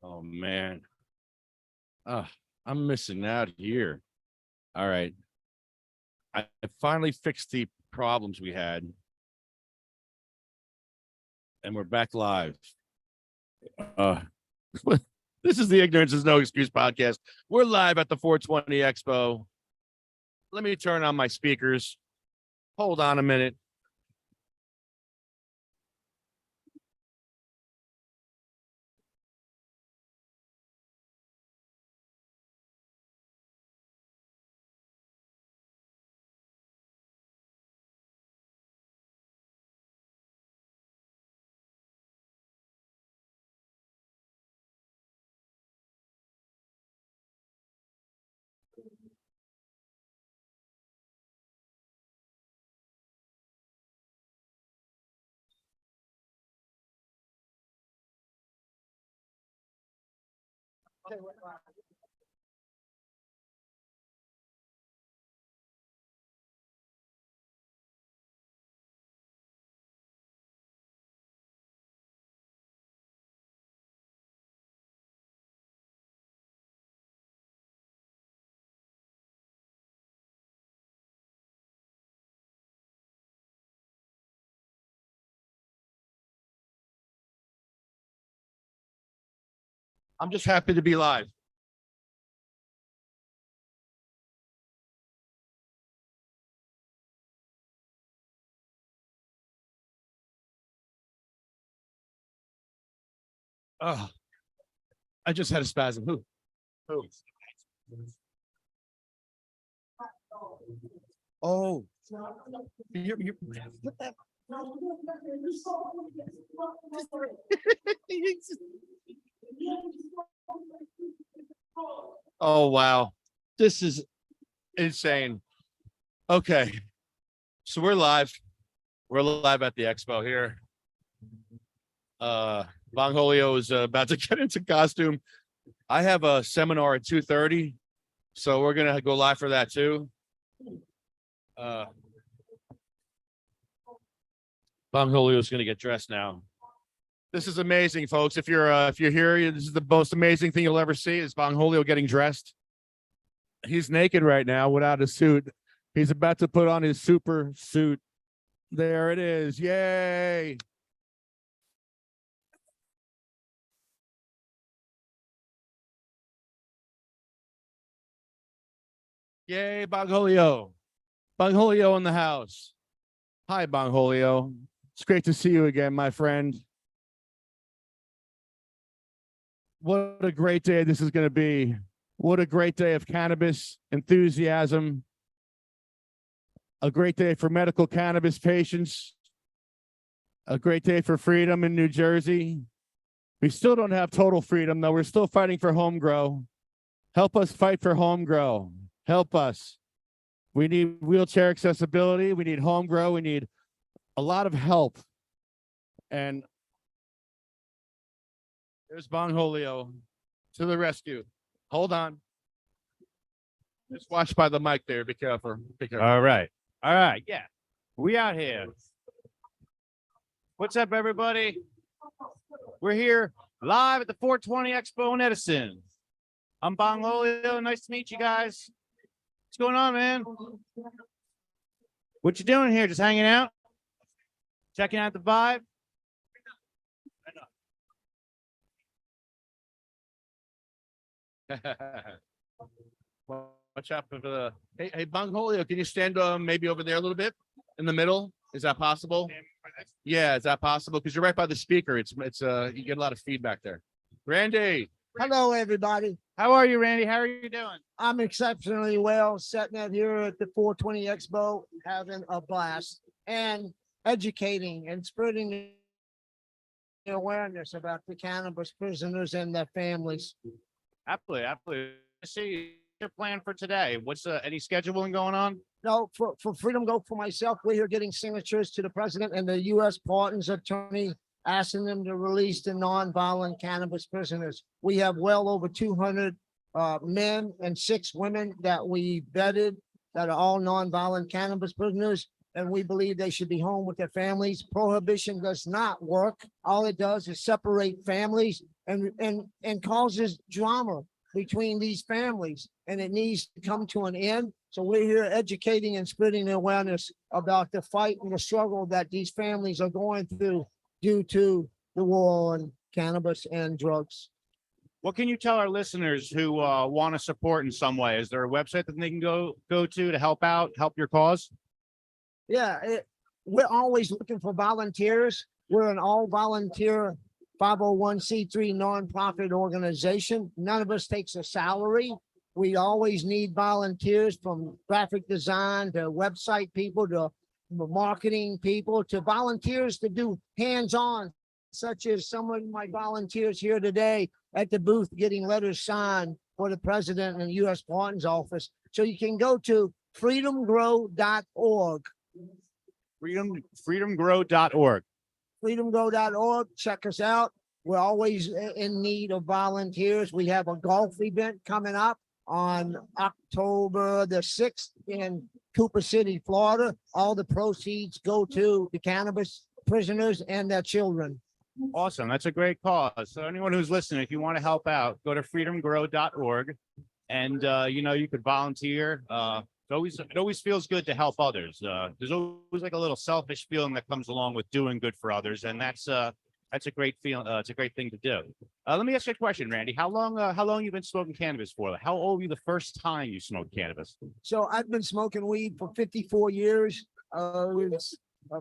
Oh man. I'm missing out here. All right. I finally fixed the problems we had. And we're back live. This is the Ignorance is No Excuse podcast. We're live at the 420 Expo. Let me turn on my speakers. Hold on a minute. I'm just happy to be live. Oh, I just had a spasm. Who? Oh, what that? Oh, wow. This is insane. Okay. So we're live. We're live at the expo here. Bong Holio is about to get into costume. I have a seminar at 2:30, so we're gonna go live for that too. Bong Holio is gonna get dressed now. This is amazing, folks. If you're here, this is the most amazing thing you'll ever see is Bong Holio getting dressed. He's naked right now without a suit. He's about to put on his super suit. There it is. Yay. Yay, Bong Holio. Bong Holio in the house. Hi, Bong Holio. It's great to see you again, my friend. What a great day this is going to be. What a great day of cannabis enthusiasm. A great day for medical cannabis patients. A great day for freedom in New Jersey. We still don't have total freedom, though. We're still fighting for home grow. Help us fight for home grow. Help us. We need wheelchair accessibility. We need home grow. We need a lot of help. And there's Bong Holio to the rescue. Hold on. Just watch by the mic there. Be careful. Be careful. All right. Yeah. We out here. What's up, everybody? We're here live at the 420 Expo in Edison. I'm Bong Holio. Nice to meet you guys. What's going on, man? What you doing here? Just hanging out? Checking out the vibe? Watch out for the. Hey, Bong Holio, can you stand maybe over there a little bit in the middle? Is that possible? Yeah, is that possible? Because you're right by the speaker. It's you get a lot of feedback there. Randy. Hello, everybody. How are you, Randy? How are you doing? I'm exceptionally well, sitting out here at the 420 Expo, having a blast and educating and spreading the awareness about the cannabis prisoners and their families. Absolutely. I see your plan for today. What's any scheduling going on? No, for Freedom Go for myself, we're here getting signatures to the president and the U.S. Pardons Attorney, asking them to release the nonviolent cannabis prisoners. We have well over 200 men and 6 women that we vetted that are all nonviolent cannabis prisoners, and we believe they should be home with their families. Prohibition does not work. All it does is separate families and causes drama between these families, and it needs to come to an end. So we're here educating and spreading awareness about the fight and the struggle that these families are going through due to the war on cannabis and drugs. What can you tell our listeners who want to support in some way? Is there a website that they can go to help out, help your cause? Yeah, we're always looking for volunteers. We're an all volunteer 501c3 nonprofit organization. None of us takes a salary. We always need volunteers, from graphic design to website people to marketing people to volunteers to do hands-on, such as some of my volunteers here today at the booth getting letters signed for the president and U.S. Pardons Office. So you can go to freedomgrow.org. Freedomgrow.org. freedomgrow.org. Check us out. We're always in need of volunteers. We have a golf event coming up on October the 6th in Cooper City, Florida. All the proceeds go to the cannabis prisoners and their children. Awesome. That's a great cause. So anyone who's listening, if you want to help out, go to freedomgrow.org, and you could volunteer. It always feels good to help others. There's always like a little selfish feeling that comes along with doing good for others, and that's a great feeling. It's a great thing to do. Let me ask you a question, Randy. How long you been smoking cannabis for? How old were you the first time you smoked cannabis? So I've been smoking weed for 54 years. I was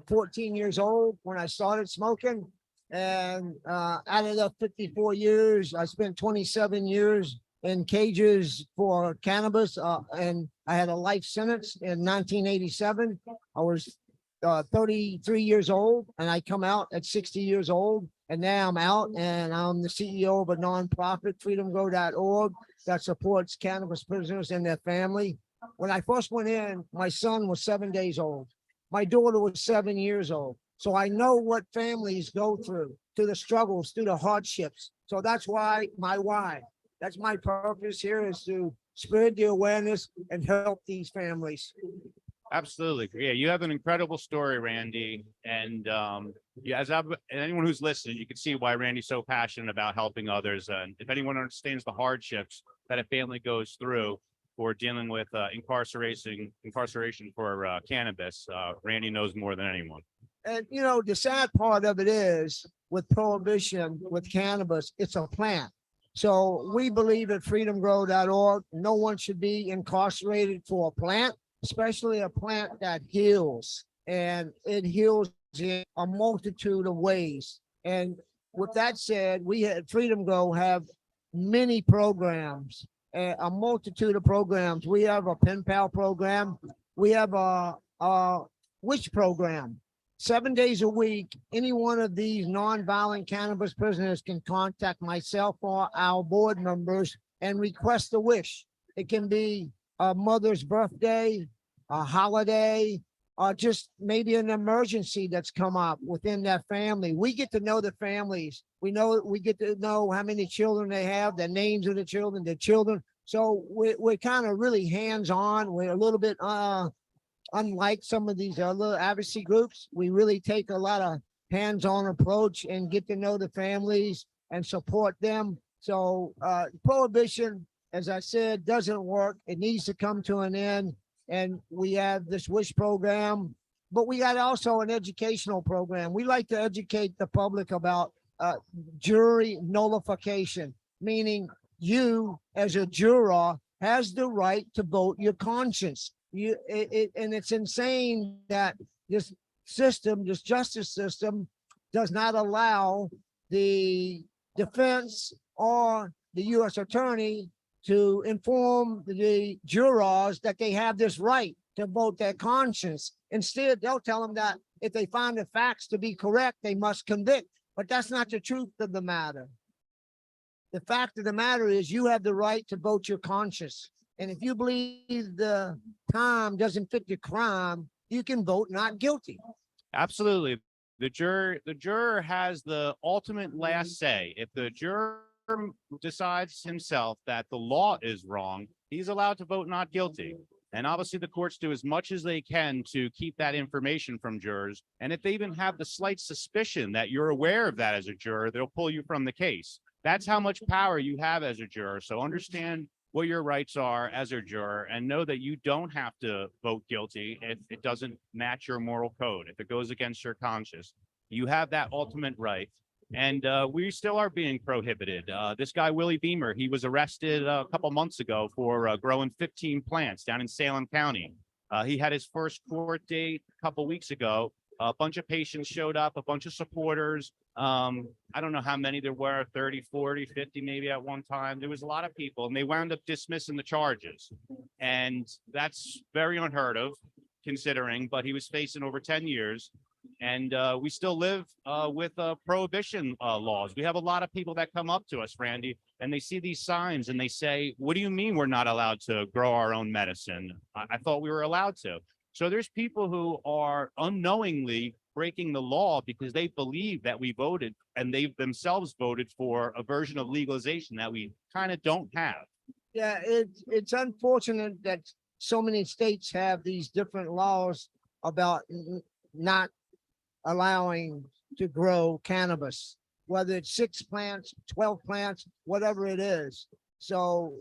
14 years old when I started smoking. And out of the 54 years, I spent 27 years in cages for cannabis. And I had a life sentence in 1987. I was 33 years old, and I come out at 60 years old. And now I'm out, and I'm the CEO of a nonprofit, freedomgrow.org, that supports cannabis prisoners and their family. When I first went in, my son was 7 days old. My daughter was 7 years old. So I know what families go through the struggles, through the hardships. So that's why. That's my purpose here, is to spread the awareness and help these families. Absolutely. Yeah, you have an incredible story, Randy. And anyone who's listening, you can see why Randy's so passionate about helping others. And if anyone understands the hardships that a family goes through for dealing with incarceration for cannabis, Randy knows more than anyone. And, the sad part of it is, with prohibition, with cannabis, it's a plant. So we believe at freedomgrow.org, no one should be incarcerated for a plant, especially a plant that heals. And it heals in a multitude of ways. And with that said, we at Freedom Grow have many programs, a multitude of programs. We have a pen pal program. We have a wish program. 7 days a week, any one of these nonviolent cannabis prisoners can contact myself or our board members and request a wish. It can be a mother's birthday, a holiday, or just maybe an emergency that's come up within that family. We get to know the families. We get to know how many children they have, the names of the children, their children. So we're kind of really hands-on. We're a little bit unlike some of these other advocacy groups. We really take a lot of hands-on approach and get to know the families and support them. So prohibition, as I said, doesn't work. It needs to come to an end. And we have this WISH program, but we got also an educational program. We like to educate the public about jury nullification, meaning you as a juror has the right to vote your conscience. And it's insane that this justice system does not allow the defense or the U.S. attorney to inform the jurors that they have this right to vote their conscience. Instead, they'll tell them that if they find the facts to be correct, they must convict. But that's not the truth of the matter. The fact of the matter is you have the right to vote your conscience. And if you believe the time doesn't fit the crime, you can vote not guilty. Absolutely. The juror has the ultimate last say. If the juror decides himself that the law is wrong, he's allowed to vote not guilty. And obviously the courts do as much as they can to keep that information from jurors. And if they even have the slight suspicion that you're aware of that as a juror, they'll pull you from the case. That's how much power you have as a juror. So understand what your rights are as a juror and know that you don't have to vote guilty if it doesn't match your moral code, if it goes against your conscience. You have that ultimate right. And we still are being prohibited. This guy, Willie Beamer, he was arrested a couple months ago for growing 15 plants down in Salem County. He had his first court date a couple weeks ago. A bunch of patients showed up, a bunch of supporters. I don't know how many there were, 30, 40, 50 maybe at one time. There was a lot of people, and they wound up dismissing the charges. And that's very unheard of, considering, but he was facing over 10 years. And we still live with prohibition laws. We have a lot of people that come up to us, Randy, and they see these signs and they say, what do you mean we're not allowed to grow our own medicine? I thought we were allowed to. So there's people who are unknowingly breaking the law because they believe that we voted and they themselves voted for a version of legalization that we kind of don't have. Yeah, it's unfortunate that so many states have these different laws about not allowing to grow cannabis, whether it's 6 plants, 12 plants, whatever it is. So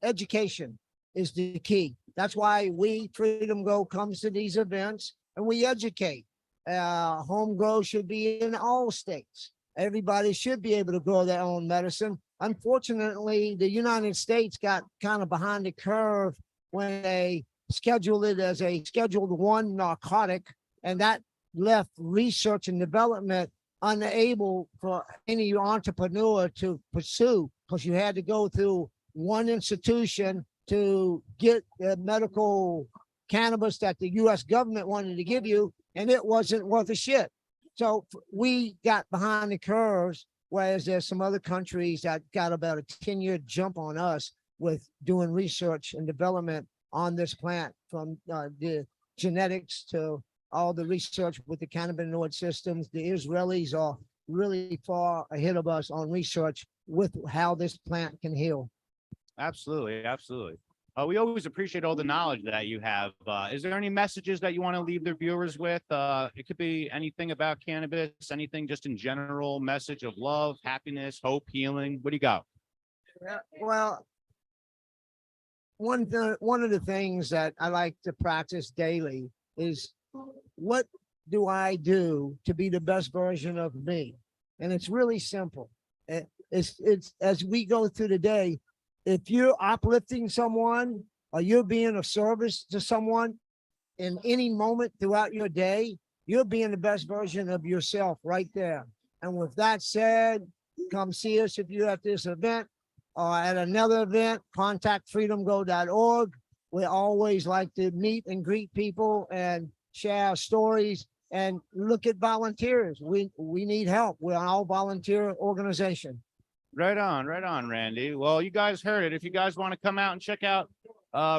education is the key. That's why we, Freedom Grow, comes to these events and we educate. Home grow should be in all states. Everybody should be able to grow their own medicine. Unfortunately, the United States got kind of behind the curve when they scheduled it as a Scheduled 1 narcotic, and that left research and development unable for any entrepreneur to pursue, because you had to go through one institution to get the medical cannabis that the U.S. government wanted to give you, and it wasn't worth a shit. So we got behind the curves, whereas there's some other countries that got about a 10-year jump on us with doing research and development on this plant, from the genetics to all the research with the cannabinoid systems. The Israelis are really far ahead of us on research with how this plant can heal. Absolutely, absolutely. We always appreciate all the knowledge that you have. Is there any messages that you want to leave the viewers with? It could be anything about cannabis, anything just in general, message of love, happiness, hope, healing. What do you got? Well, one of the things that I like to practice daily is, what do I do to be the best version of me? And it's really simple. It's as we go through the day, if you're uplifting someone or you're being of service to someone in any moment throughout your day, you're being the best version of yourself right there. And with that said, come see us if you're at this event or at another event. Contact freedomgo.org. We always like to meet and greet people and share our stories and look at volunteers. We need help. We're an all volunteer organization. Right on, Randy. Well, you guys heard it. If you guys want to come out and check out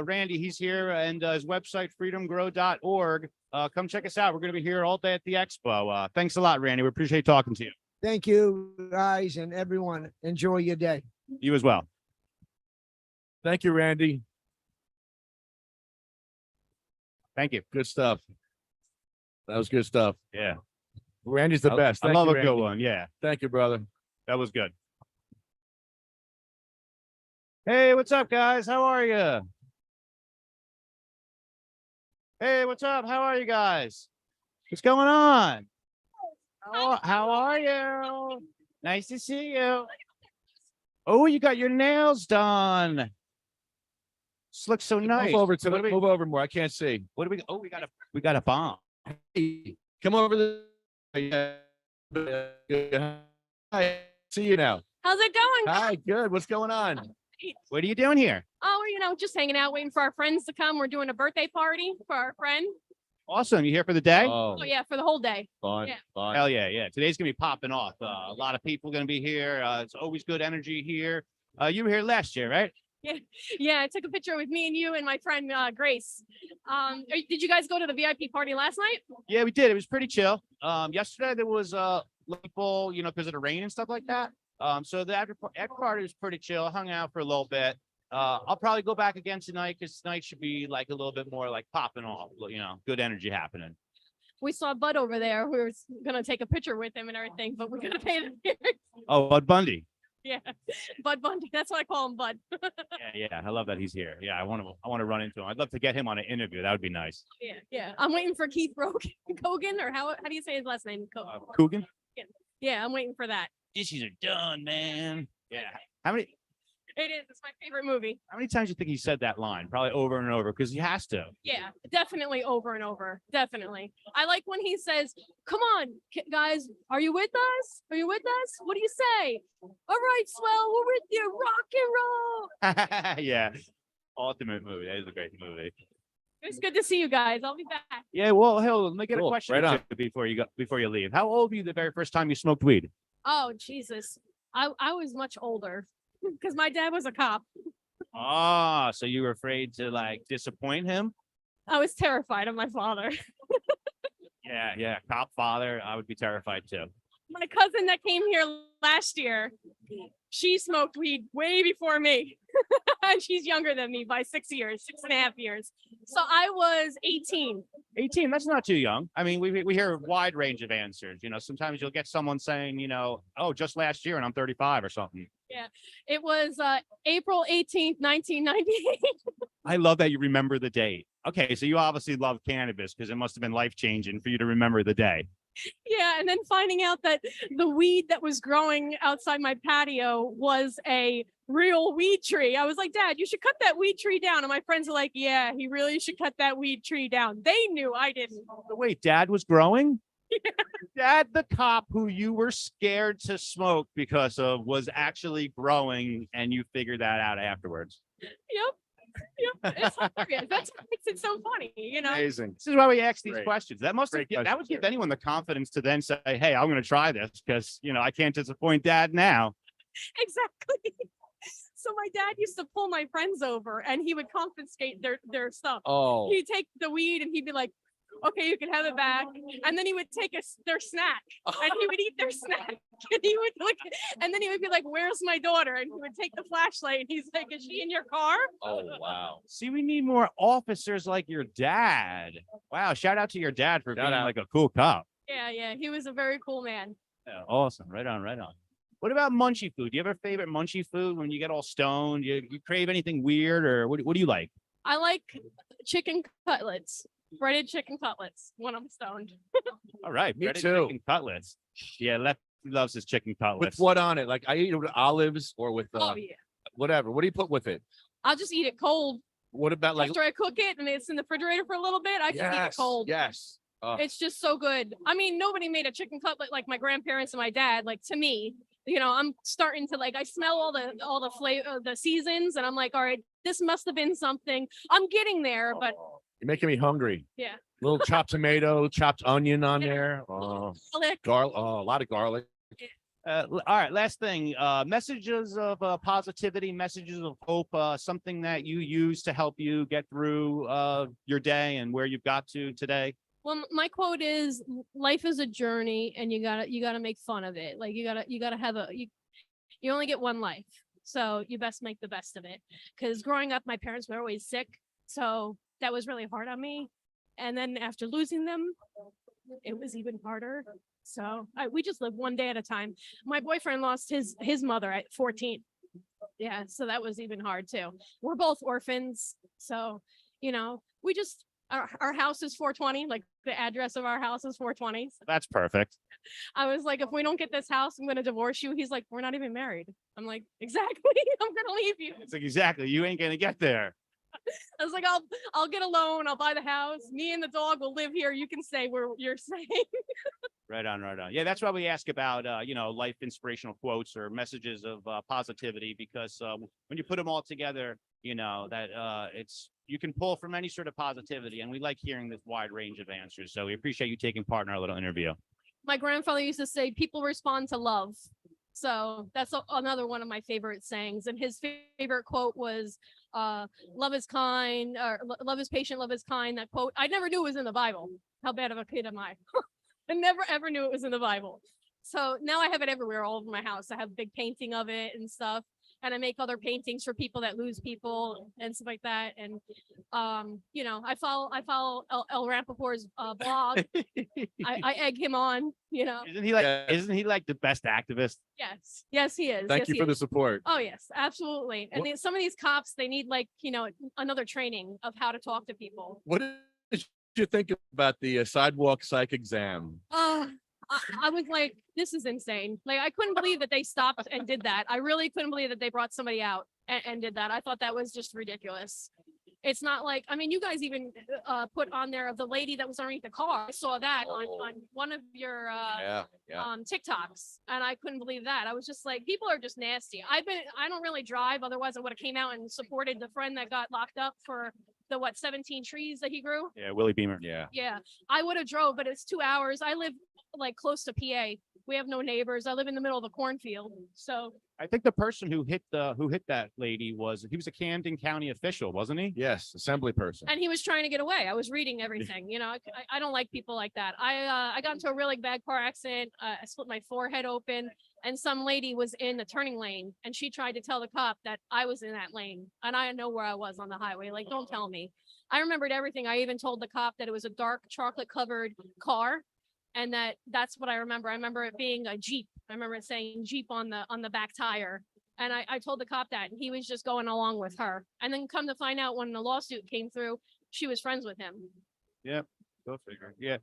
Randy, he's here, and his website, freedomgrow.org. Come check us out. We're going to be here all day at the expo. Thanks a lot, Randy. We appreciate talking to you. Thank you, guys, and everyone. Enjoy your day. You as well. Thank you, Randy. Thank you. Good stuff. That was good stuff. Yeah. Randy's the best. I Thank love you, a good Randy. one. Yeah, Thank you, brother. that was good. Hey, what's up, guys? How are you? Hey, what's up? How are you guys? What's going on? How are you? Nice to see you. Oh, you got your nails done. This looks so nice. Move over to What do we- move over more. I can't see. What do we? Oh, we got a bomb. Hey, come over Hi, see you now. How's it going? Hi, good. What's going on? What are you doing here? Oh, just hanging out, waiting for our friends to come. We're doing a birthday party for our friend. Awesome. You here for the day? Oh, yeah, for the whole day. fine, Yeah. fine. Hell yeah, yeah. Today's gonna be popping off. A lot of people gonna be here. It's always good energy here. You were here last year, right? Yeah, I took a picture with me and you and my friend Grace. Did you guys go to the VIP party last night? Yeah, we did. It was pretty chill. Yesterday there was people, because of the rain and stuff like that. So the after party was pretty chill. Hung out for a little bit. I'll probably go back again tonight because tonight should be like a little bit more like popping off. Good energy happening. We saw Bud over there. We were gonna take a picture with him and everything, but we're gonna pay him here. Oh, Bud Bundy. Yeah. Bud Bundy. That's what I call him, Bud. Yeah. I love that he's here. Yeah, I want to run into him. I'd love to get him on an interview. That would be nice. Yeah. I'm waiting for Keith Rogan, Kogan, or how do you say his last name? Coogan? Yeah, I'm waiting for that. Dishes are done, man. Yeah. How many It is. It's my favorite movie. times do you think he said that line? Probably over and over because he has to. Yeah, definitely over and over. Definitely. I like when he says, "Come on, guys, are you with us? Are you with us? What do you say? All right, swell, we're with you. Rock and roll." Yeah. Ultimate movie. That is a great movie. It's good to see you guys. I'll be back. Yeah, well, hell, let me get a Cool. question Right or on. two before you leave. How old were you the very first time you smoked weed? Oh, Jesus. I was much older because my dad was a cop. Ah, so you were afraid to like disappoint him? I was terrified of my father. Yeah, cop father. I would be terrified too. My cousin that came here last year, she smoked weed way before me. And she's younger than me by 6 years, 6.5 years. So I was 18. 18, that's not too young. I mean, we hear a wide range of answers. You know, sometimes you'll get someone saying, you know, oh, just last year and I'm 35 or something. It was April 18th, 1998. I love that you remember the date. Okay, so you obviously love cannabis because it must have been life-changing for you to remember the day. Yeah, and then finding out that the weed that was growing outside my patio was a real weed tree. I was like, Dad, you should cut that weed tree down. And my friends are like, yeah, he really should cut that weed tree down. They knew I didn't. Wait, Dad was growing? Dad, the cop who you were scared to smoke because of, was actually growing, and you figured that out afterwards. Yep. It's hilarious. That's what makes it so funny, you know? Amazing. This is why we ask these Great. questions. That must Great that would question, give anyone the confidence to then say, hey, I'm going to try this because, you know, I can't disappoint Dad now. Exactly. So my dad used to pull my friends over and he would confiscate their stuff. Oh, He'd take the weed and he'd be like, okay, you can have it back. And then he would take their snack and he would eat their snack. And he would look, and then he would be like, where's my daughter? And he would take the flashlight and he's like, is she in your car? oh, wow. See, we need more officers like your dad. Wow. Shout out to your dad for being out. like a cool cop. Yeah. He was a very cool man. Yeah, awesome. Right on. What about munchy food? Do you have a favorite munchy food when you get all stoned? You crave anything weird, or what do you like? I like chicken cutlets, breaded chicken cutlets when I'm stoned. All right. Me breaded too. Chicken cutlets. Yeah, Lefty loves his chicken cutlets. With what on it? Like I eat it with olives or with Oh yeah. whatever. What do you put with it? I'll just eat it cold. What about like After I cook it and it's in the refrigerator for a little bit, I can eat it cold. Yes. It's just so good. I mean, nobody made a chicken cutlet like my grandparents and my dad. Like to me, you know, I'm starting to like, I smell all the flavor, the seasons, and I'm like, all right, this must have been something. I'm getting there, but You're making me hungry. yeah. Little chopped tomato, chopped onion on Yeah. there. Oh, Garlic. a lot of garlic. All right, last thing. Messages of positivity, messages of hope, something that you use to help you get through your day and where you've got to today. Well, my quote is, life is a journey and you gotta make fun of it. Like you gotta have you only get one life. So you best make the best of it. Cause growing up, my parents were always sick. So that was really hard on me. And then after losing them, it was even harder. So we just live one day at a time. My boyfriend lost his mother at 14. Yeah. So that was even hard too. We're both orphans. So, you know, we just, our house is 420, like the address of our house is 420. That's perfect. I was like, if we don't get this house, I'm going to divorce you. He's like, we're not even married. I'm like, exactly. I'm going to leave you. It's like, exactly. You ain't going to get there. I was like, I'll get a loan. I'll buy the house. Me and the dog will live here. You can stay where you're staying. Right on. Yeah, that's why we ask about, you know, life inspirational quotes or messages of positivity, because when you put them all together, you know, that you can pull from any sort of positivity. And we like hearing this wide range of answers. So we appreciate you taking part in our little interview. My grandfather used to say, people respond to love. So that's another one of my favorite sayings. And his favorite quote was, love is kind, or love is patient, love is kind. That quote, I never knew it was in the Bible. How bad of a kid am I? I never ever knew it was in the Bible. So now I have it everywhere, all over my house. I have a big painting of it and stuff. and I make other paintings for people that lose people and stuff like that. And you know, I follow El Rampaport's blog. I egg him on, you know. Isn't he like the best activist? Yes, he is. Thank Yes, you he for the is. support. Oh yes, absolutely. And some of these cops, they need like, you know, another training of how to talk to people. What did you think about the sidewalk psych exam? I was like, this is insane. Like, I couldn't believe that they stopped and did that. I really couldn't believe that they brought somebody out and did that. I thought that was just ridiculous. It's not like, I mean, you guys even put on there of the lady that was underneath the car. I saw that on one of your Yeah. TikToks, and I couldn't believe that. I was just like, people are just nasty. I don't really drive, otherwise I would have came out and supported the friend that got locked up for the 17 trees that he grew. Yeah, Willie Beamer. Yeah, I would have drove, but it's 2 hours. I live like close to PA. We have no neighbors. I live in the middle of the cornfield. So I think the person who hit that lady was a Camden County official, wasn't he? Yes, assembly person. and he was trying to get away. I was reading everything. You know, I don't like people like that. I got into a really bad car accident. I split my forehead open, and some lady was in the turning lane, and she tried to tell the cop that I was in that lane, and I know where I was on the highway. Like, don't tell me. I remembered everything. I even told the cop that it was a dark chocolate covered car, and that's what I remember. I remember it being a Jeep. I remember it saying Jeep on the back tire. And I told the cop that, and he was just going along with her. And then come to find out, when the lawsuit came through, she was friends with him. Yep. Go figure. Yeah.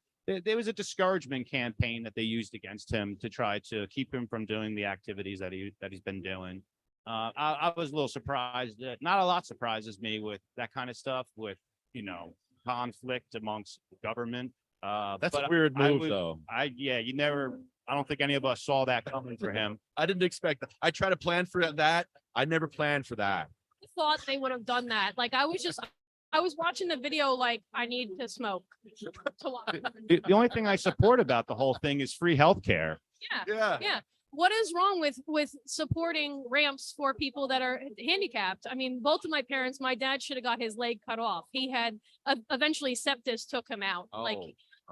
There was a discouragement campaign that they used against him to try to keep him from doing the activities that he's been doing. I was a little surprised. Not a lot surprises me with that kind of stuff, with, you know, conflict amongst government. That's but a weird I move, would- though. I don't think any of us saw that coming for him. I didn't expect that. I try to plan for that. I never planned for that. I thought they would have done that. Like, I was watching the video like, I need to smoke to watch. The only thing I support about the whole thing is free healthcare. Yeah. What is wrong with supporting ramps for people that are handicapped? I mean, both of my parents, my dad should have got his leg cut off. He had eventually sepsis took him out.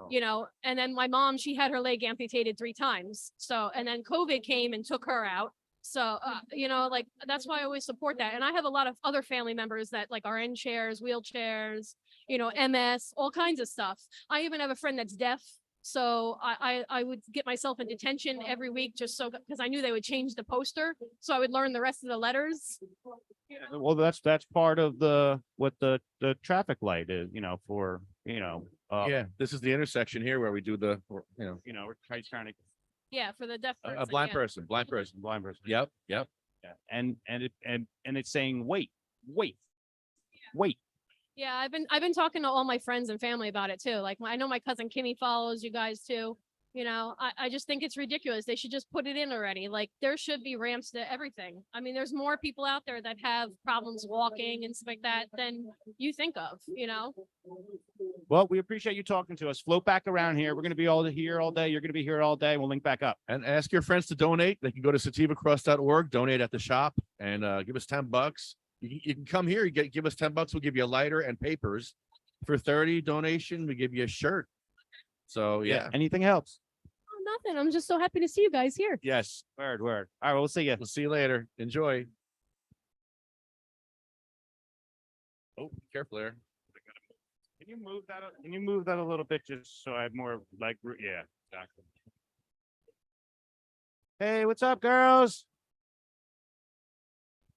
You know, and then my mom, she had her leg amputated 3 times. So, and then COVID came and took her out. So, you know, like, that's why I always support that. And I have a lot of other family members that like are in chairs, wheelchairs, you know, MS, all kinds of stuff. I even have a friend that's deaf. So I would get myself in detention every week just so, because I knew they would change the poster. So I would learn the rest of the letters. Well, that's part of what the traffic light is, you know, for, you know, Yeah, this is the intersection here where we do the, we're trying to Yeah, for the deaf person. a blind yeah. person, blind person. Yep. Yeah. And it's saying, wait. Yeah, I've been talking to all my friends and family about it too. Like, I know my cousin Kimmy follows you guys too. You know, I just think it's ridiculous. They should just put it in already. Like, there should be ramps to everything. I mean, there's more people out there that have problems walking and stuff like that than you think of, you know? Well, we appreciate you talking to us. Float back around here. We're going to be all here all day. You're going to be here all day. We'll link back up. And ask your friends to donate. They can go to sativacross.org, donate at the shop, and give us $10. You can come here. Give us $10. We'll give you a lighter and papers. For 30 donation, we give you a shirt. So yeah. Anything helps. Oh, nothing. I'm just so happy to see you guys here. Yes. Word. All right. We'll see you. We'll see you later. Enjoy. Oh, be careful there. Can you move that a little bit just so I have more like, yeah, exactly. Hey, what's up, girls?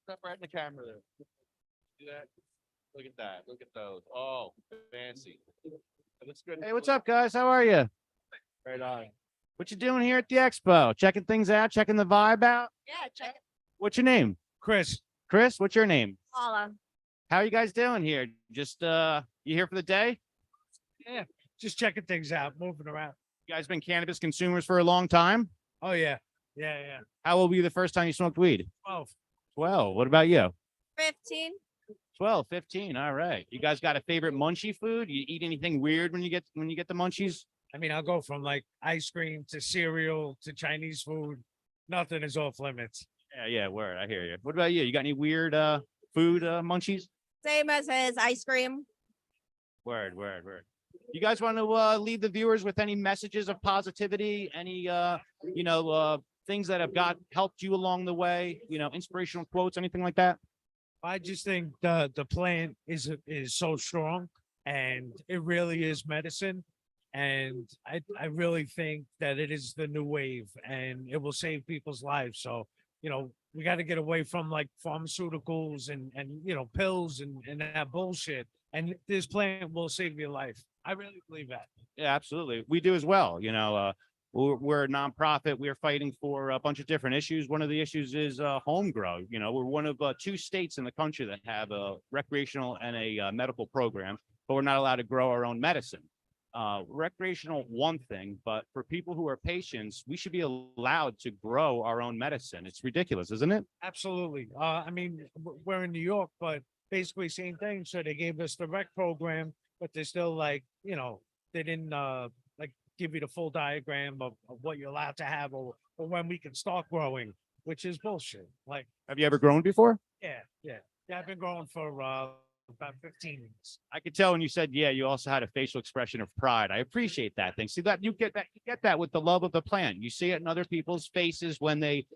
Step right in the camera there. See that? Look at that. Look at those. Oh, fancy. That looks good. Hey, what's up, guys? How are you? Right on. What you doing here at the expo? Checking things out, checking the vibe out? Yeah, check it. What's your name? Chris, What's your name? Paula. How are you guys doing here? Just you here for the day? just checking things out, moving around. You guys been cannabis consumers for a long time? Oh yeah. How old were you the first time you smoked weed? 12. 12. What about you? 15. 12, 15. All right. You guys got a favorite munchie food? You eat anything weird when you get the munchies? I mean, I'll go from like ice cream to cereal to Chinese food. Nothing is off limits. Yeah, word. I hear you. What about you? You got any weird food munchies? Same as his ice cream. Word. You guys want to leave the viewers with any messages of positivity, any things that have helped you along the way? You know, inspirational quotes, anything like that? I just think the plant is so strong, and it really is medicine. And I really think that it is the new wave, and it will save people's lives. So, we got to get away from like pharmaceuticals and pills and that bullshit. And this plant will save your life. I really believe that. Yeah, absolutely. We do as well. We're a nonprofit. We're fighting for a bunch of different issues. One of the issues is home grow. We're one of 2 states in the country that have a recreational and a medical program, but we're not allowed to grow our own medicine. Recreational, one thing, but for people who are patients, we should be allowed to grow our own medicine. It's ridiculous, isn't it? Absolutely. I mean, we're in New York, but basically same thing. So they gave us the rec program, but they're still like, they didn't like give you the full diagram of what you're allowed to have or when we can start growing, which is bullshit. Like, Have you ever grown before? yeah. I've been growing for about 15 years. I could tell when you said, yeah, you also had a facial expression of pride. I appreciate that thing. See that you get that with the love of the plant. You see it in other people's faces when they,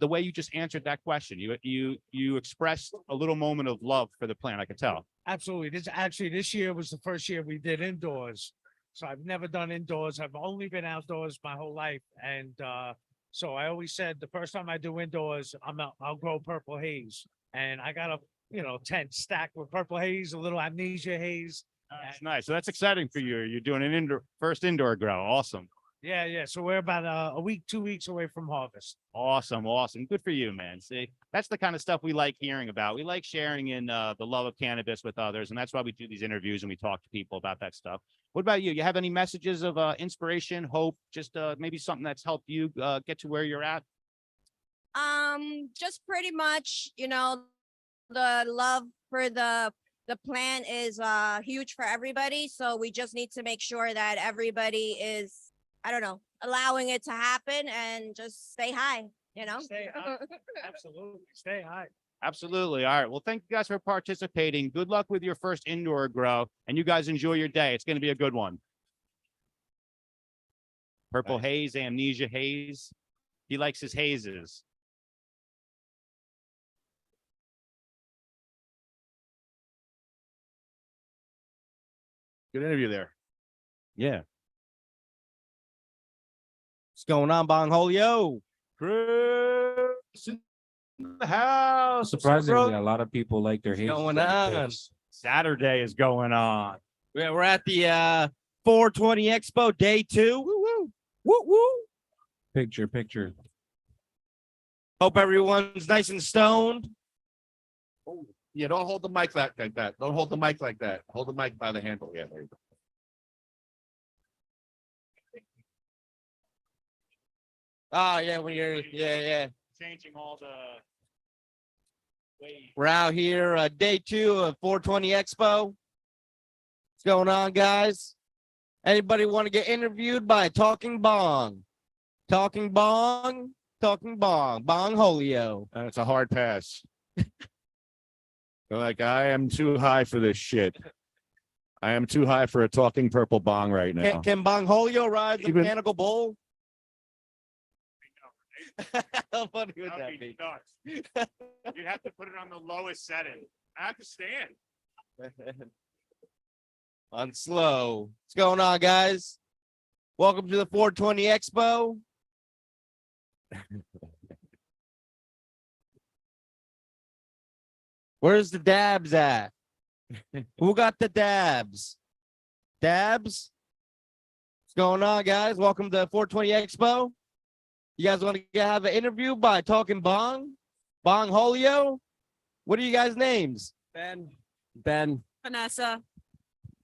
the way you just answered that question, you expressed a little moment of love for the plant. I could tell. Absolutely. This year was the first year we did indoors. So I've never done indoors. I've only been outdoors my whole life. And so I always said the first time I do indoors, I'll grow purple haze. And I got a tent stacked with purple haze, a little amnesia haze. That's nice. So that's exciting for you. You're doing an first indoor grow. Awesome. Yeah. So we're about a week, 2 weeks away from harvest. Awesome. Good for you, man. See, that's the kind of stuff we like hearing about. We like sharing in the love of cannabis with others. And that's why we do these interviews and we talk to people about that stuff. What about you? You have any messages of inspiration, hope, just maybe something that's helped you get to where you're at? Just pretty much, the love for the plant is huge for everybody. So we just need to make sure that everybody is, I don't know, allowing it to happen and just stay high, Stay high. Absolutely. Stay high. Absolutely. All right. Well, thank you guys for participating. Good luck with your first indoor grow, and you guys enjoy your day. It's going to be a good one. Purple haze, amnesia haze. He likes his hazes. Good interview there. Yeah. What's going on, Bong Holio? Chris in the house. Surprisingly, a lot of people like their What's hazes. going on? Saturday is going on. We're at the 420 Expo Day 2. Woo woo. Woo woo. Picture. Hope everyone's nice and stoned. Yeah, don't hold the mic like that. Don't hold the mic like that. Hold the mic by the handle. Yeah, there you go. Oh, yeah, when you're, yeah. Changing all the ways. We're out here, Day 2 of 420 Expo. What's going on, guys? Anybody want to get interviewed by Talking Bong? Talking Bong. Bong Holio. It's a hard pass. They're like, I am too high for this shit. I am too high for a talking purple bong right now. Can Bong Holio ride the Even- mechanical bull? How funny would That'd that be? nuts. You'd have to put it on the lowest setting. I have to stand. On slow. What's going on, guys? Welcome to the 420 Expo. Where's the dabs at? Who got the dabs? Dabs? What's going on, guys? Welcome to the 420 Expo. You guys want to have an interview by Talking Bong? Bong Holio? What are you guys' names? Ben. Vanessa.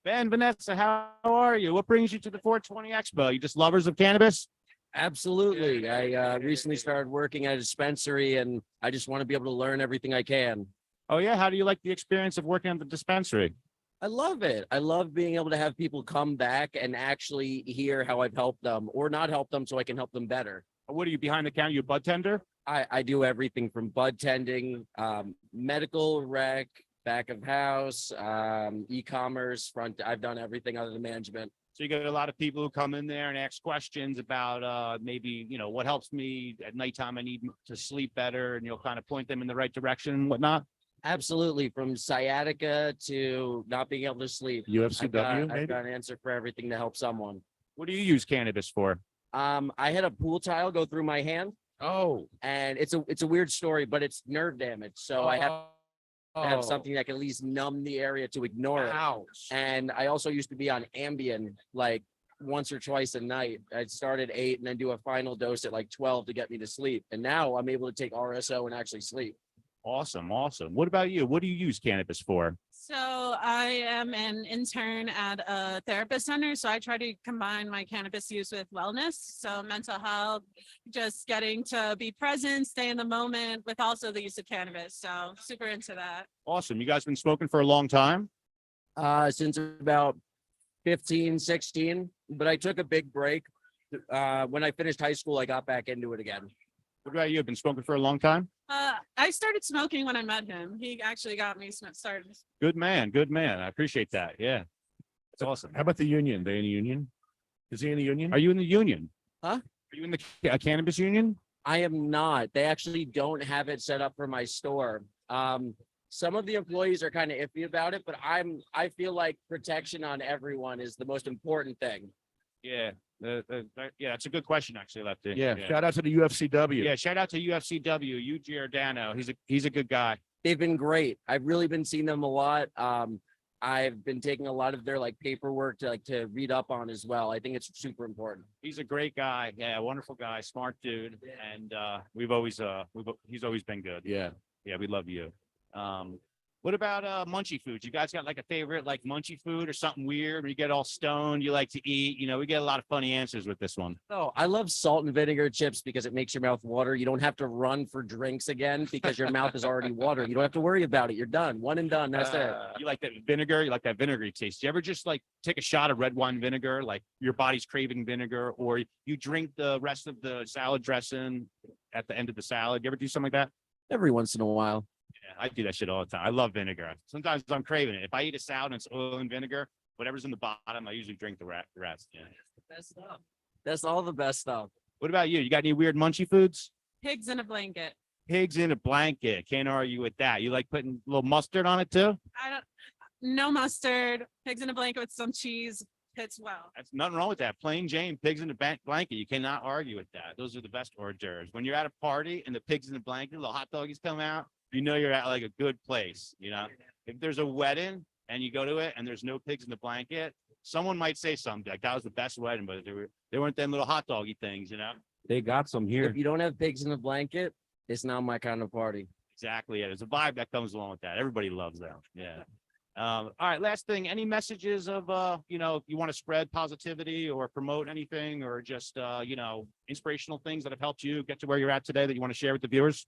Ben, Vanessa, how are you? What brings you to the 420 Expo? You just lovers of cannabis? Absolutely. I recently started working at a dispensary and I just want to be able to learn everything I can. Oh, yeah. How do you like the experience of working at the dispensary? I love it. I love being able to have people come back and actually hear how I've helped them or not help them so I can help them better. What are you behind the counter? You a bud tender? I do everything from bud tending, medical rec, back of house, e-commerce, front. I've done everything other than management. So you get a lot of people who come in there and ask questions about maybe, what helps me at nighttime. I need to sleep better, and you'll kind of point them in the right direction and whatnot. Absolutely, from sciatica to not being able to sleep. UFCW, I've maybe? got an answer for everything to help someone. What do you use cannabis for? I had a pool tile go through my hand, Oh, and it's a weird story, but it's nerve damage. So I have to have something that can at least numb the area to ignore it. ouch. And I also used to be on Ambien like once or twice a night. I'd start at 8 and then do a final dose at like 12 to get me to sleep. And now I'm able to take RSO and actually sleep. Awesome, awesome. What about you? What do you use cannabis for? So I am an intern at a therapist center. So I try to combine my cannabis use with wellness. So mental health, just getting to be present, stay in the moment with also the use of cannabis. So super into that. Awesome. You guys been smoking for a long time? Since about 15, 16, but I took a big break. When I finished high school, I got back into it again. What about you? Been smoking for a long time? I started smoking when I met him. He actually got me started. Good man. Good man. I appreciate that. Yeah. That's awesome. How about the union? They in the union? Is he in the union? Are you in the union? Huh? Are you in the cannabis union? I am not. They actually don't have it set up for my store. Some of the employees are kind of iffy about it, but I feel like protection on everyone is the most important thing. Yeah. Yeah, that's a good question, actually, Lefty. Yeah, shout out to the UFCW. Yeah, shout out to UFCW, Hugh Giordano. He's a good guy. They've been great. I've really been seeing them a lot. I've been taking a lot of their like paperwork to read up on as well. I think it's super important. He's a great guy. Yeah, wonderful guy, smart dude. And he's always been good. Yeah. Yeah, we love you. What about munchy foods? You guys got like a favorite like munchy food or something weird when you get all stoned you like to eat? We get a lot of funny answers with this one. Oh, I love salt and vinegar chips because it makes your mouth water. You don't have to run for drinks again because your mouth is already water. You don't have to worry about it. You're done. One and done. That's it. You like that vinegar? You like that vinegary taste? You ever just like take a shot of red wine vinegar, like your body's craving vinegar, or you drink the rest of the salad dressing at the end of the salad? You ever do something like that? Every once in a while. Yeah, I do that shit all the time. I love vinegar. Sometimes I'm craving it. If I eat a salad and it's oil and vinegar, whatever's in the bottom, I usually drink the rest. Yeah. Best stuff. That's all the best stuff. What about you? You got any weird munchy foods? Pigs in a blanket. Pigs in a blanket. Can't argue with that. You like putting a little mustard on it too? No mustard. Pigs in a blanket with some cheese. Fits well. That's nothing wrong with that. Plain Jane, pigs in a blanket. You cannot argue with that. Those are the best hors d'oeuvres. When you're at a party and the pigs in the blanket, the hot doggies come out, you're at like a good place. If there's a wedding and you go to it and there's no pigs in the blanket, someone might say something like that was the best wedding, but they weren't them little hot doggy things. They got some here. If you don't have pigs in the blanket, it's not my kind of party. Exactly. Yeah, there's a vibe that comes along with that. Everybody loves that. Yeah. All right. Last thing. Any messages of if you want to spread positivity or promote anything, or just inspirational things that have helped you get to where you're at today that you want to share with the viewers?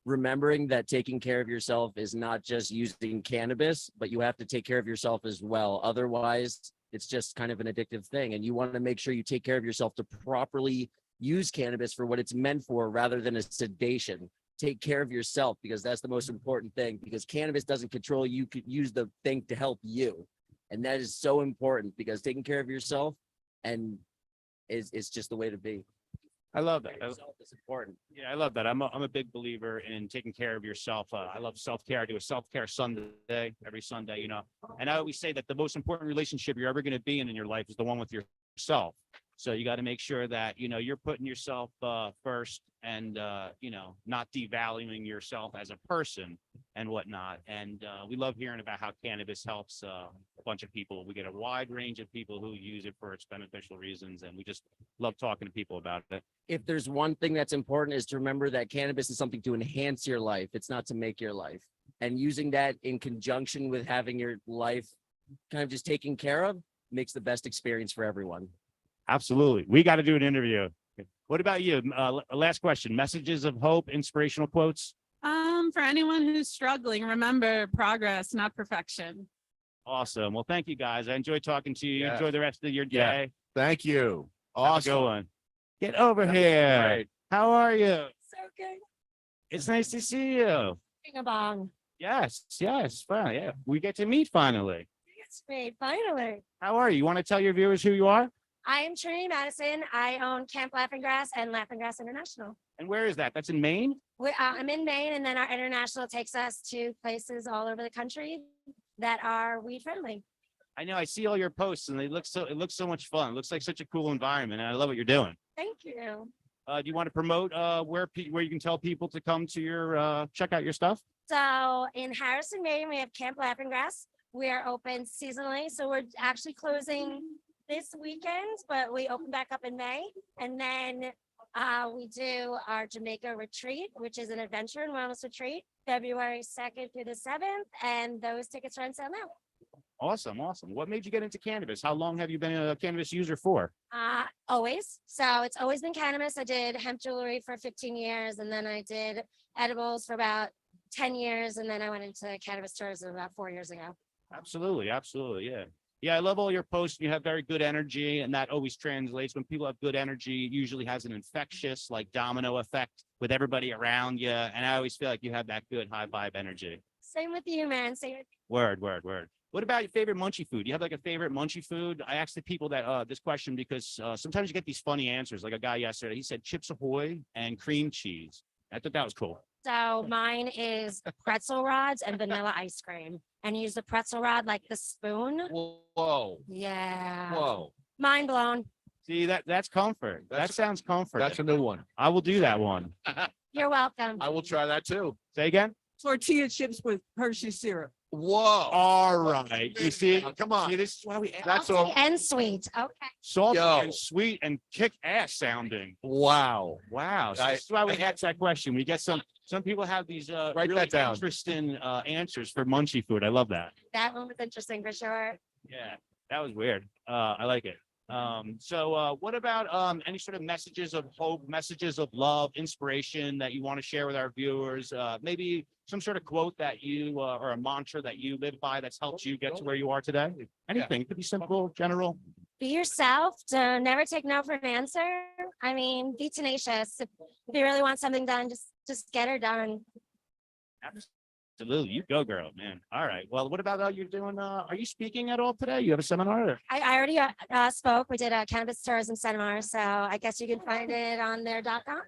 Remembering that taking care of yourself is not just using cannabis, but you have to take care of yourself as well. Otherwise, it's just kind of an addictive thing. And you want to make sure you take care of yourself to properly use cannabis for what it's meant for rather than a sedation. Take care of yourself because that's the most important thing, because cannabis doesn't control you. You could use the thing to help you. And that is so important because taking care of yourself and is just the way to be. I love that. It's important. Yeah, I love that. I'm a big believer in taking care of yourself. I love self-care. I do a self-care Sunday every Sunday, and I always say that the most important relationship you're ever going to be in your life is the one with yourself. So you got to make sure that, you're putting yourself first and, not devaluing yourself as a person and whatnot. And we love hearing about how cannabis helps a bunch of people. We get a wide range of people who use it for its beneficial reasons. And we just love talking to people about it. If there's one thing that's important is to remember that cannabis is something to enhance your life. It's not to make your life. And using that in conjunction with having your life kind of just taken care of makes the best experience for everyone. Absolutely. We got to do an interview. What about you? Last question. Messages of hope, inspirational quotes? For anyone who's struggling, remember progress, not perfection. Awesome. Well, thank you guys. I enjoyed talking to you. Yeah. Enjoy the rest of your day. Yeah. Thank you. Have a Awesome. good one. Get over here. Great. How are you? It's okay. It's nice to see you. Singing Bong. Yes. Fine. Yeah. We get to meet finally. That's me, finally. How are you? You want to tell your viewers who you are? I am Trinity Madison. I own Camp Laughing Grass and Laughing Grass International. And where is that? That's in Maine? I'm in Maine, and then our international takes us to places all over the country that are weed friendly. I know I see all your posts and it looks so much fun. It looks like such a cool environment. And I love what you're doing. Thank you. Do you want to promote where you can tell people to come to your check out your stuff? So in Harrison, Maine, we have Camp Laughing Grass. We are open seasonally, so we're actually closing this weekend, but we open back up in May. And then we do our Jamaica retreat, which is an adventure and wellness retreat, February 2nd through the 7th. And those tickets are on sale now. Awesome. What made you get into cannabis? How long have you been a cannabis user for? Always. So it's always been cannabis. I did hemp jewelry for 15 years, and then I did edibles for about 10 years. And then I went into cannabis tourism about 4 years ago. Absolutely. Yeah. Yeah, I love all your posts. You have very good energy, and that always translates. When people have good energy, it usually has an infectious, like domino effect with everybody around you. And I always feel like you have that good high vibe energy. Same with you, man. Same with Word. What about your favorite munchie food? You have like a favorite munchie food? I asked the people that this question because sometimes you get these funny answers. Like a guy yesterday, he said Chips Ahoy and cream cheese. I thought that was cool. So mine is pretzel rods and vanilla ice cream, and use the pretzel rod like the spoon. Whoa, Yeah. whoa. Mind blown. See, that's comfort. That sounds comfort. That's a new one. I will do that one. You're welcome. I will try that too. Say again? Tortilla chips with Hershey syrup. Whoa. All right. You see? Now, come on. See, this is why we That's Salty all. and sweet. Okay. salty Yo. and sweet and kick ass sounding. Wow. Wow. So I- this is why we asked that question. We get some people have these Write really that down. interesting answers for munchie food. I love that. That one was interesting for sure. Yeah, that was weird. I like it. So what about any sort of messages of hope, messages of love, inspiration that you want to share with our viewers? Maybe some sort of quote that you or a mantra that you live by that's helped you get to where you are today? Anything. It could be simple, general. Be yourself. Never take no for an answer. I mean, be tenacious. If you really want something done, just get her done. Absolutely. You go, girl, man. All right. Well, what about you doing? Are you speaking at all today? You have a seminar? I already spoke. We did a cannabis tourism seminar, so I guess you can find it on their.com.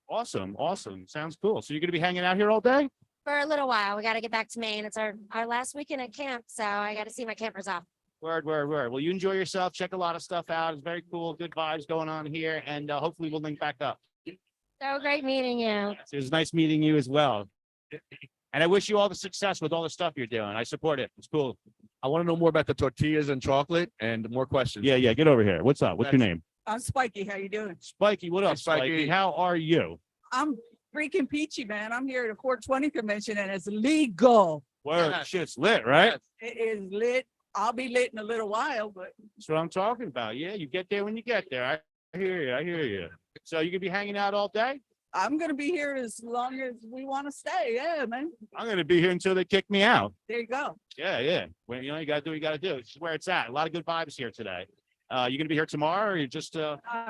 Awesome. Sounds cool. So you're going to be hanging out here all day? For a little while. We got to get back to Maine. It's our last weekend at camp, so I got to see my campers off. Word. Well, you enjoy yourself. Check a lot of stuff out. It's very cool. Good vibes going on here. And hopefully we'll link back up. So great meeting you. It was nice meeting you as well. And I wish you all the success with all the stuff you're doing. I support it. It's cool. I want to know more about the tortillas and chocolate and more questions. Yeah. Get over here. What's up? What's your name? I'm Spiky. How you doing? Spiky. What up, Hey, Spiky. Spiky? How are you? I'm freaking peachy, man. I'm here at a 420 convention and it's legal. Word. Yeah. Shit's lit, right? It is lit. I'll be lit in a little while, but That's what I'm talking about. Yeah, you get there when you get there. I hear you. So you gonna be hanging out all day? I'm gonna be here as long as we want to stay. Yeah, man. I'm gonna be here until they kick me out. There you go. Yeah. Well, you gotta do what you gotta do. This is where it's at. A lot of good vibes here today. You gonna be here tomorrow, or you just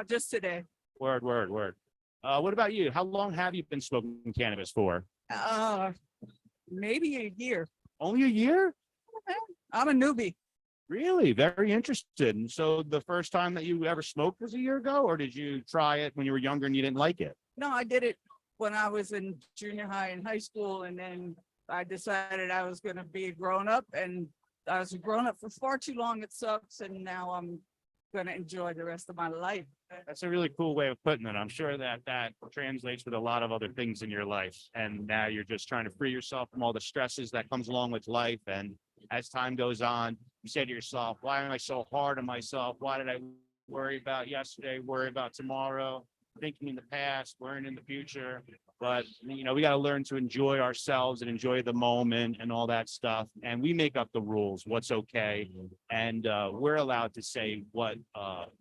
Just today. word. What about you? How long have you been smoking cannabis for? Maybe a year. Only a year? I'm a newbie. Really? Very interested. And so the first time that you ever smoked was a year ago, or did you try it when you were younger and you didn't like it? No, I did it when I was in junior high and high school, and then I decided I was gonna be a grown up, and I was a grown up for far too long. It sucks, and now I'm gonna enjoy the rest of my life. That's a really cool way of putting it. I'm sure that translates with a lot of other things in your life. And now you're just trying to free yourself from all the stresses that comes along with life. And as time goes on, you say to yourself, why am I so hard on myself? Why did I worry about yesterday, worry about tomorrow, thinking in the past, worrying in the future? But, we got to learn to enjoy ourselves and enjoy the moment and all that stuff. And we make up the rules, what's okay. And we're allowed to say what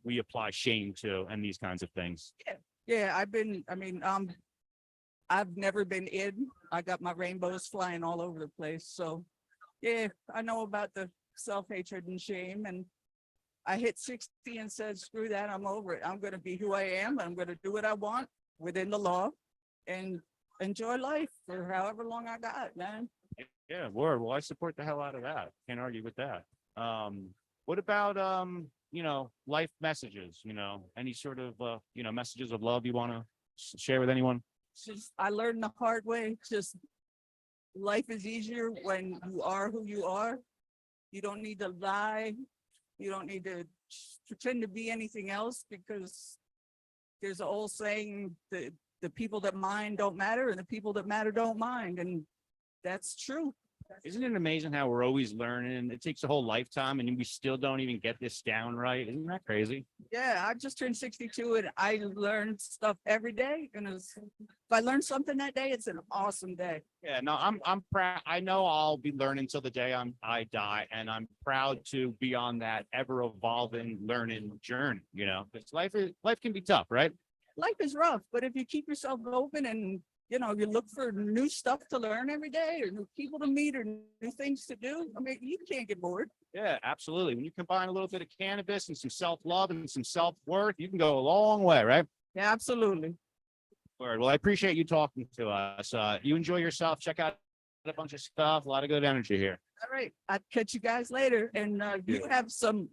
we apply shame to and these kinds of things. Yeah, I've never been in. I got my rainbows flying all over the place. So yeah, I know about the self-hatred and shame, and I hit 60 and said, screw that, I'm over it. I'm gonna be who I am. I'm gonna do what I want within the law and enjoy life for however long I got, man. Yeah, word. Well, I support the hell out of that. Can't argue with that. What about life messages? Any sort of messages of love you want to share with anyone? Just I learned the hard way. Just life is easier when you are who you are. You don't need to lie. You don't need to pretend to be anything else, because there's an old saying that the people that mind don't matter and the people that matter don't mind. And that's true. Isn't it amazing how we're always learning? It takes a whole lifetime and we still don't even get this down right. Isn't that crazy? Yeah, I just turned 62 and I learned stuff every day. And if I learned something that day, it's an awesome day. Yeah, no, I'm proud. I know I'll be learning till the day I die, and I'm proud to be on that ever evolving learning journey. Because life can be tough, right? Life is rough, but if you keep yourself open and you look for new stuff to learn every day, or new people to meet, or new things to do, I mean, you can't get bored. Yeah, absolutely. When you combine a little bit of cannabis and some self-love and some self-worth, you can go a long way, right? Yeah, absolutely. Word. Well, I appreciate you talking to us. You enjoy yourself. Check out a bunch of stuff. A lot of good energy here. All right, I'll catch you guys later. And you have some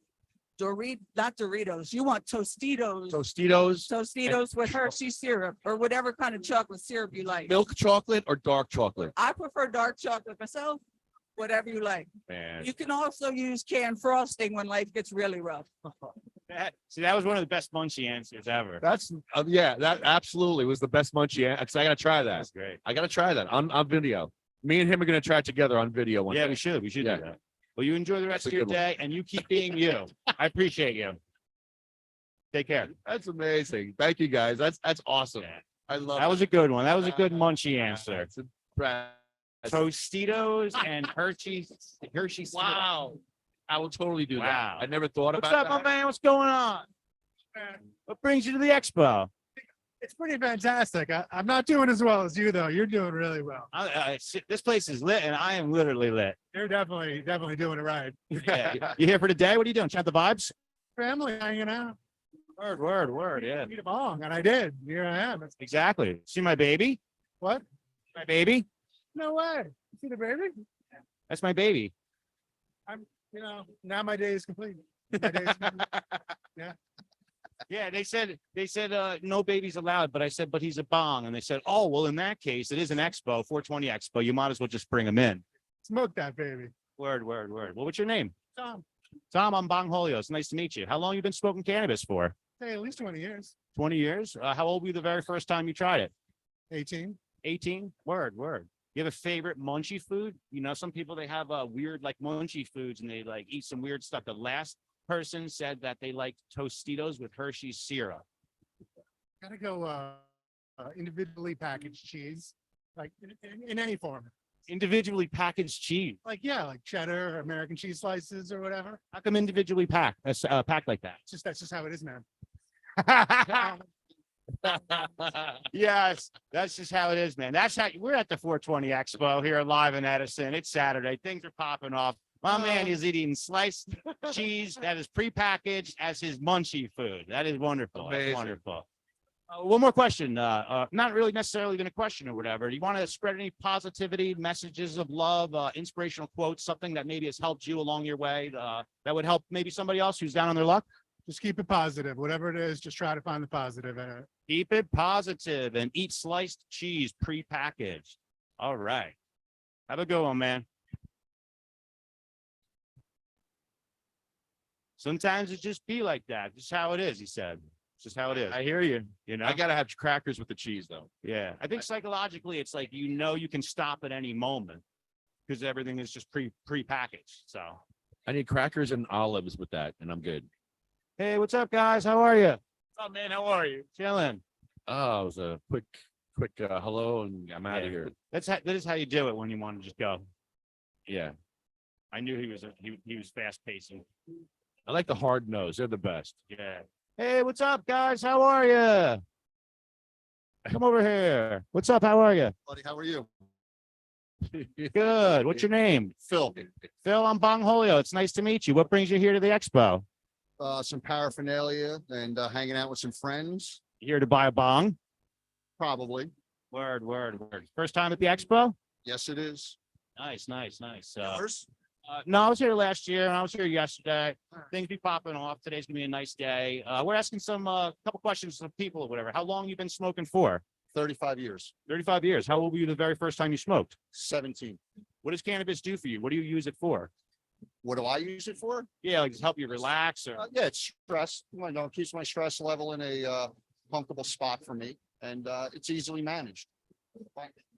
not Doritos. You want Tostitos. Tostitos with Hershey syrup or whatever kind of chocolate syrup you like. Milk chocolate or dark chocolate? I prefer dark chocolate myself. Whatever you like. Man. You can also use canned frosting when life gets really rough. That was one of the best munchy answers ever. That's that absolutely was the best munchie. Because I gotta try that. That's great. I gotta try that on video. Me and him are gonna try it together on video one Yeah, day. we should do that. Well, you enjoy the rest That's of a your good one. day, and you keep being you. I appreciate you. Take care. That's amazing. Thank you guys. That's awesome. Yeah. I love That was a good one. That was a good munchy answer. It's a Brad. Tostitos and Hershey's. Syrup. Wow. I will totally do Wow. that. I never thought What's about up, my that. man? What's going on? What brings you to the expo? It's pretty fantastic. I'm not doing as well as you, though. You're doing really well. This place is lit, and I am literally lit. You're definitely doing it right. Yeah. You here for the day? What are you doing? Chat the vibes? Family hanging out. Word. Yeah. Need a bong, and I did. Here I am. Exactly. See my baby? What? My baby? No way. You see the baby? That's my baby. Now my day is complete. My day is complete. Yeah, they said no babies allowed, but I said, but he's a bong. And they said, oh, well, in that case, it is an expo, 420 expo. You might as well just bring him in. Smoke that baby. Word. Well, what's your name? Tom, Tom, I'm Bong Holio. It's nice to meet you. How long you been smoking cannabis for? hey, at least 20 years. 20 years? How old were you the very first time you tried it? 18. 18? Word. You have a favorite munchy food? Some people, they have weird like munchy foods and they like eat some weird stuff. The last person said that they liked Tostitos with Hershey's syrup. Gotta go individually packaged cheese, like in any form. Individually packaged cheese. Like cheddar or American cheese slices or whatever. How come individually packed? Packed like that. That's just how it is, man. Yes, that's just how it is, man. That's how we're at the 420 Expo here live in Edison. It's Saturday. Things are popping off. My man is eating sliced cheese that is prepackaged as his munchy food. That is wonderful. That's Amazing. wonderful. One more question. Not really necessarily even a question or whatever. Do you want to spread any positivity, messages of love, inspirational quotes, something that maybe has helped you along your way that would help maybe somebody else who's down on their luck? Just keep it positive. Whatever it is, just try to find the positive in it. Keep it positive and eat sliced cheese prepackaged. All right. Have a good one, man. Sometimes it just be like that. Just how it is, he said. It's just how it is. I hear you. I gotta have crackers with the cheese though. Yeah. I think psychologically it's like you can stop at any moment because everything is just prepackaged. So I need crackers and olives with that, and I'm good. hey, what's up, guys? How are you? What's up, man? How are you? Chilling. Oh, it was a quick hello, and I'm out of here. That is how you do it when you want to just go. Yeah. I knew he was fast pacing. I like the hard nose. They're the best. Yeah. Hey, what's up, guys? How are you? Come over here. What's up? How are you? Buddy, how are you? Good. What's your name? Phil. Phil, I'm Bong Holio. It's nice to meet you. What brings you here to the expo? Some paraphernalia and hanging out with some friends. You here to buy a bong? Probably. Word. First time at the expo? Yes, it is. Nice. Yours? No, I was here last year and I was here yesterday. Things be popping off. Today's gonna be a nice day. We're asking some couple questions of people or whatever. How long you been smoking for? 35 years, 35 years. How old were you the very first time you smoked? 17. What does cannabis do for you? What do you use it for? What do I use it for? Yeah, like just help you relax or Yeah, it's stress. You know, it keeps my stress level in a comfortable spot for me, and it's easily managed.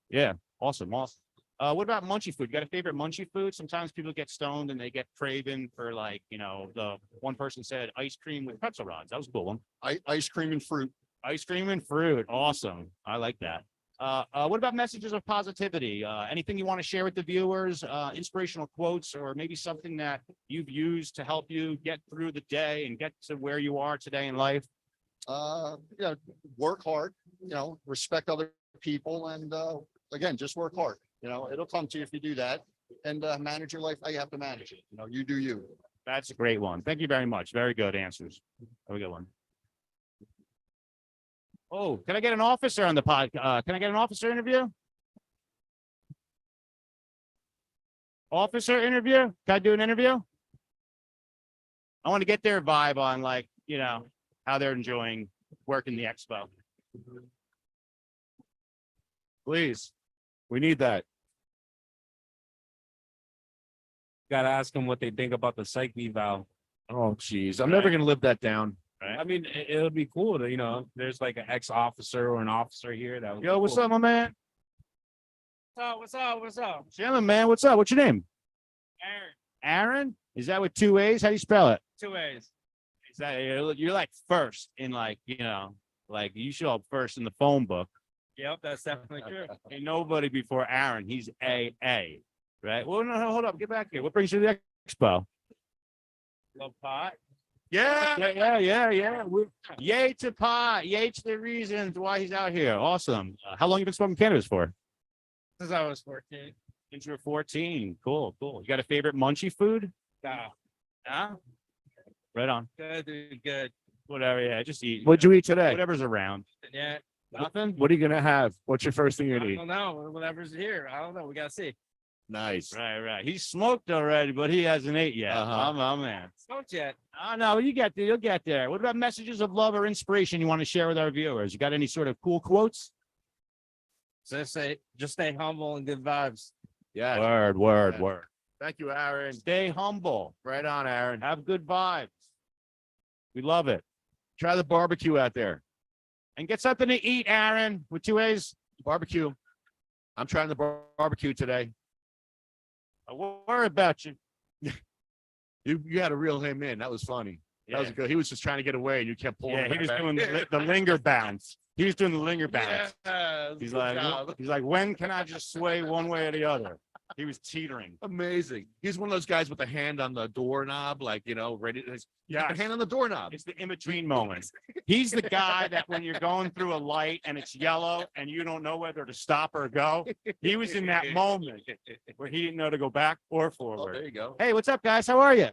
yeah, awesome, awesome. What about munchy food? You got a favorite munchy food? Sometimes people get stoned and they get craving for like, the one person said ice cream with pretzel rods. That was a cool one. Ice cream and fruit. Ice cream and fruit. Awesome. I like that. What about messages of positivity? Anything you want to share with the viewers? Inspirational quotes or maybe something that you've used to help you get through the day and get to where you are today in life? Work hard, respect other people, and again, just work hard. It'll come to you if you do that, and manage your life how you have to manage it. You do you. That's a great one. Thank you very much. Very good answers. Have a good one. Oh, can I get an officer on the pod? Can I get an officer interview? Officer interview? Can I do an interview? I want to get their vibe on how they're enjoying working the expo. Please. We need that. Gotta ask them what they think about the psych eval. Oh, geez. I'm never gonna live that down. I mean, it'll be cool to, there's like an ex-officer or an officer here that would be Yo, what's cool. up, my man? What's up? What's up? Chilling, man. What's up? What's your name? Aaron, Aaron? Is that with 2 A's? How do you spell it? 2 A's. Is that you're like first in you show up first in the phone book. Yep, that's definitely true. Ain't nobody before Aaron. He's AA, right? Well, no, hold up. Get back here. What brings you to the expo? Love pot. Yeah. Yay to pot. Yay to the reasons why he's out here. Awesome. How long you been smoking cannabis for? Since I was 14. Since you were 14. Cool. You got a favorite munchy food? Nah. Yeah. Right on. Good, dude, good. Whatever. Yeah, just eat. What'd you eat today? Whatever's around. Yeah. Nothing. What are you gonna have? What's your first thing you're I gonna eat? don't know. Whatever's here. I don't know. We gotta see. Nice. Right. He smoked already, but he hasn't ate yet. Uh-huh. Oh man. Smoked yet. Oh no, you get there. You'll get there. What about messages of love or inspiration you want to share with our viewers? You got any sort of cool quotes? So just stay humble and good vibes. Yeah. Word. Thank you, Aaron. Stay humble. Right on, Aaron. Have good vibes. We love it. Try the barbecue out there. And get something to eat, Aaron, with 2 A's. Barbecue. I'm trying the barbecue today. I worry about you. You had to reel him in. That was funny. That was good. He was just trying to get away, and you kept pulling. Yeah, him he was back. doing the linger bounce. He was doing the linger bounce. He's like, when can I just sway one way or the other? He was teetering. Amazing. He's one of those guys with the hand on the doorknob, ready to. Yeah, hand on the doorknob. It's the in-between moments. He's the guy that when you're going through a light and it's yellow and you don't know whether to stop or go, he was in that moment where he didn't know to go back or Oh, forward. there you go. Hey, what's up, guys? How are you?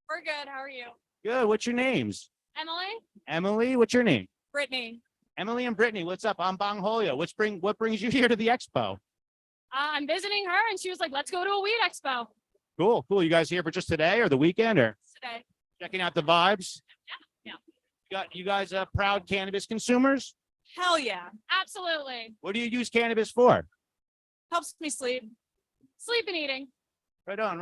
We're good. How are you? Good. What's your names? Emily? Emily, what's your name? Brittany. Emily and Brittany, what's up? I'm Bong Holio. What brings you here to the expo? I'm visiting her and she was like, let's go to a weed expo Cool. You guys here for just today or the weekend or today. checking out the vibes? Yeah. You guys proud cannabis consumers? Hell yeah. Absolutely. What do you use cannabis for? Helps me sleep. Sleep and eating. Right on.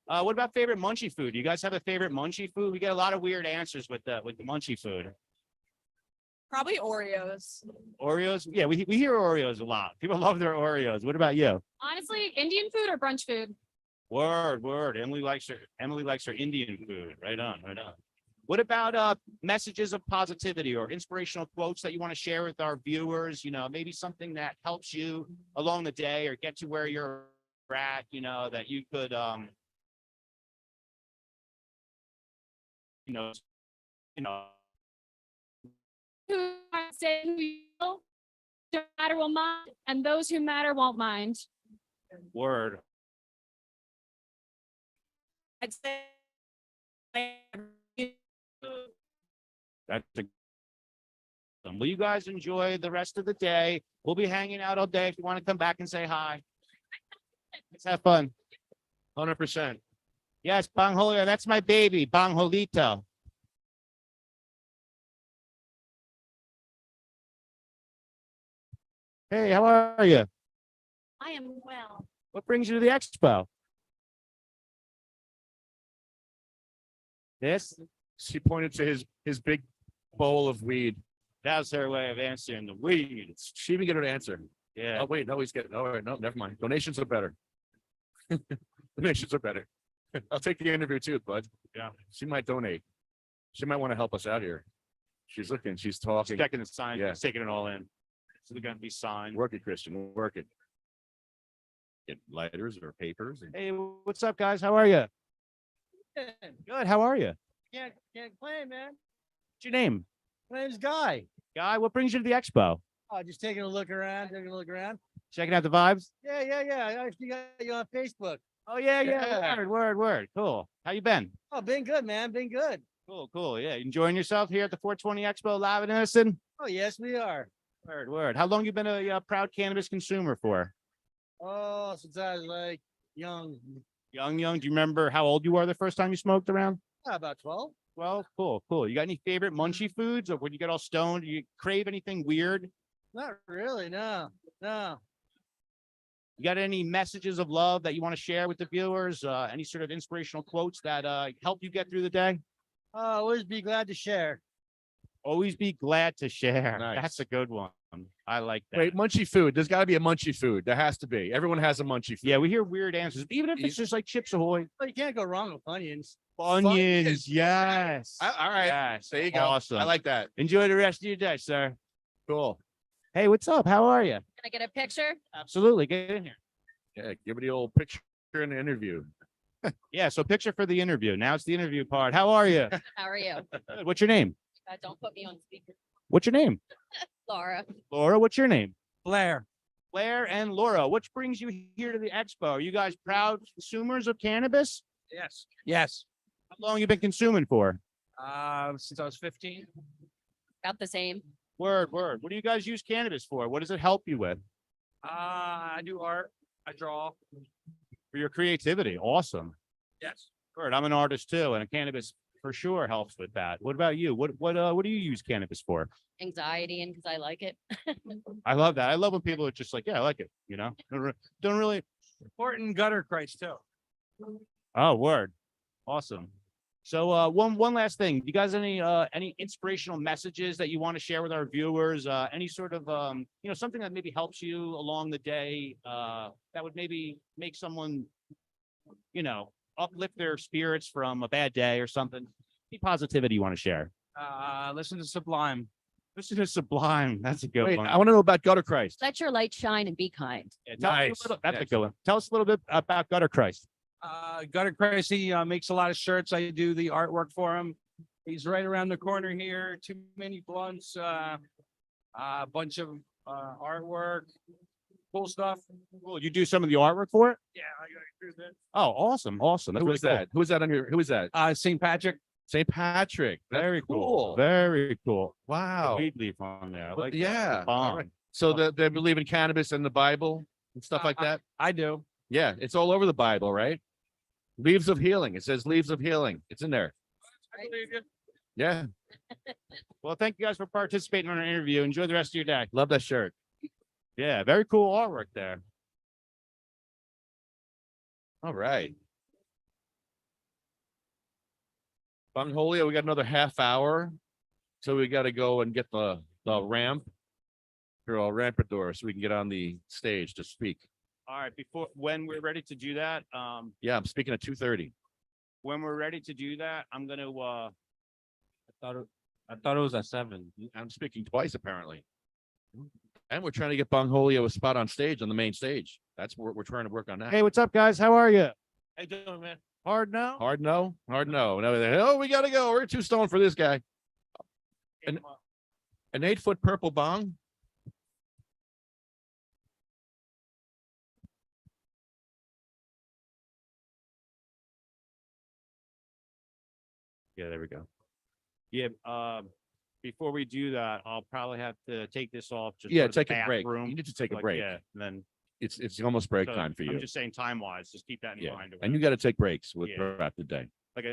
What about favorite munchy food? You guys have a favorite munchy food? We get a lot of weird answers with the munchy food. Probably Oreos. Oreos? Yeah, we hear Oreos a lot. People love their Oreos. What about you? Honestly, Indian food or brunch food? Word. Emily likes her Indian food. Right on. What about messages of positivity or inspirational quotes that you want to share with our viewers? Maybe something that helps you along the day or get to where you're at, that you could Who say who you will, don't matter will mind, and those who matter won't mind. word. I'd say That's a will you guys enjoy the rest of the day? We'll be hanging out all day if you want to come back and say hi. Let's have fun. 100%. Yes, Bongholio. That's my baby, Bongholito. Hey, how are you? I am well. What brings you to the expo? This? She pointed to his big bowl of weed. That's her way of answering the weed. She even get her to answer. Yeah. Oh wait, no, he's getting. Oh wait, no, never mind. Donations are better. Donations are better. I'll take the interview too, bud. Yeah. She might donate. She might want to help us out here. She's looking. She's talking. Checking the sign, Yeah. taking it all in. So they're gonna be signed. Work it, Christian. Work it. Get lighters or papers. And Hey, what's up, guys? How are you? Good. How are you? Can't claim, man. What's your name? My name's Guy. Guy, what brings you to the expo? Oh, just taking a look around, Checking out the vibes? Yeah. I actually got you on Facebook. Oh, yeah. Yeah. Word. Cool. How you been? Oh, been good, man. Been good. Cool. Yeah. Enjoying yourself here at the 420 Expo live in Innocent? Oh, yes, we are. Word. How long you been a proud cannabis consumer for? Oh, since I was like young, Young. Do you remember how old you were the first time you smoked around? about 12. Well, cool. You got any favorite munchy foods, or when you get all stoned, do you crave anything weird? Not really, no. You got any messages of love that you want to share with the viewers? Any sort of inspirational quotes that help you get through the day? Always be glad to share. Always be glad to share. Nice. That's a good one. I like that. wait, munchy food. There's got to be a munchy food. There has to be. Everyone has a munchy food. Yeah, we hear weird answers, even if it's just like Chips Ahoy. Well, you can't go wrong with onions. Onions, yes. All right. Yes. There you go. Awesome. I like that. Enjoy the rest of your day, sir. Cool. Hey, what's up? How are you? Can I get a picture? Absolutely. Get in here. Yeah. Give me the old picture in the interview. Yeah, so picture for the interview. Now it's the interview part. How are you? How are you? Good. What's your name? Don't put me on speaker. What's your name? Laura. Laura, what's your name? Blair. Blair and Laura, which brings you here to the expo? Are you guys proud consumers of cannabis? Yes. How long you been consuming for? Since I was 15. About the same. Word. What do you guys use cannabis for? What does it help you with? I do art. I draw. For your creativity. Awesome. Yes. Word. I'm an artist too, and cannabis for sure helps with that. What about you? What do you use cannabis for? Anxiety and because I like it. I love that. I love when people are just like, yeah, I like it. You know, don't really. Important gutter Christ too. Oh, word. Awesome. So one last thing. Do you guys any inspirational messages that you want to share with our viewers? Any sort of something that maybe helps you along the day that would maybe make someone, uplift their spirits from a bad day or something? Any positivity you want to share? Listen to Sublime. Listen to Sublime. That's a good Wait, one. I want to know about Gutter Christ. Let your light shine and be kind. Yeah, tell us a Nice. little- that's a Yes. good one. Tell us a little bit about Gutter Christ. Gutter Christ, he makes a lot of shirts. I do the artwork for him. He's right around the corner here. Too many blunts, a bunch of artwork, cool stuff. Cool. You do some of the artwork for it? Yeah, I gotta do that. Oh, awesome. That's Who really is that? Who is that on your? Who is that? St. Patrick. St. Patrick. That's Very cool. Very cool. Wow. Weed leaf on there. I Well, like that. yeah. Bomb. All right. So they believe in cannabis and the Bible and stuff like that. I do. Yeah, it's all over the Bible, right? Leaves of healing. It says leaves of healing. It's in there. I believe you. Yeah, Well, thank you guys for participating in our interview. Enjoy the rest of your day. love that shirt. Yeah, very cool artwork there. All right. Bongholio, we got another half hour. So we got to go and get the ramp. Here, I'll ramp it door so we can get on the stage to speak. All right, when we're ready to do that, Yeah, I'm speaking at 2:30. when we're ready to do that, I'm gonna I thought it was at 7. I'm speaking twice apparently. And we're trying to get Bongholio a spot on stage on the main stage. That's what we're trying to work on now. Hey, what's up, guys? How are you? How you doing, man? Hard now? Hard no, hard no. Now they're, oh, we gotta go. We're too stoned for this guy. An 8-foot purple bong. Yeah, there we go. Yeah, before we do that, I'll probably have to take this off. Just Yeah, go to the take a break. bathroom, You need to take a like, break. Yeah, and then it's almost break So time for you. I'm just saying time wise, just keep that in Yeah, mind. and you got to take breaks Yeah. throughout the day.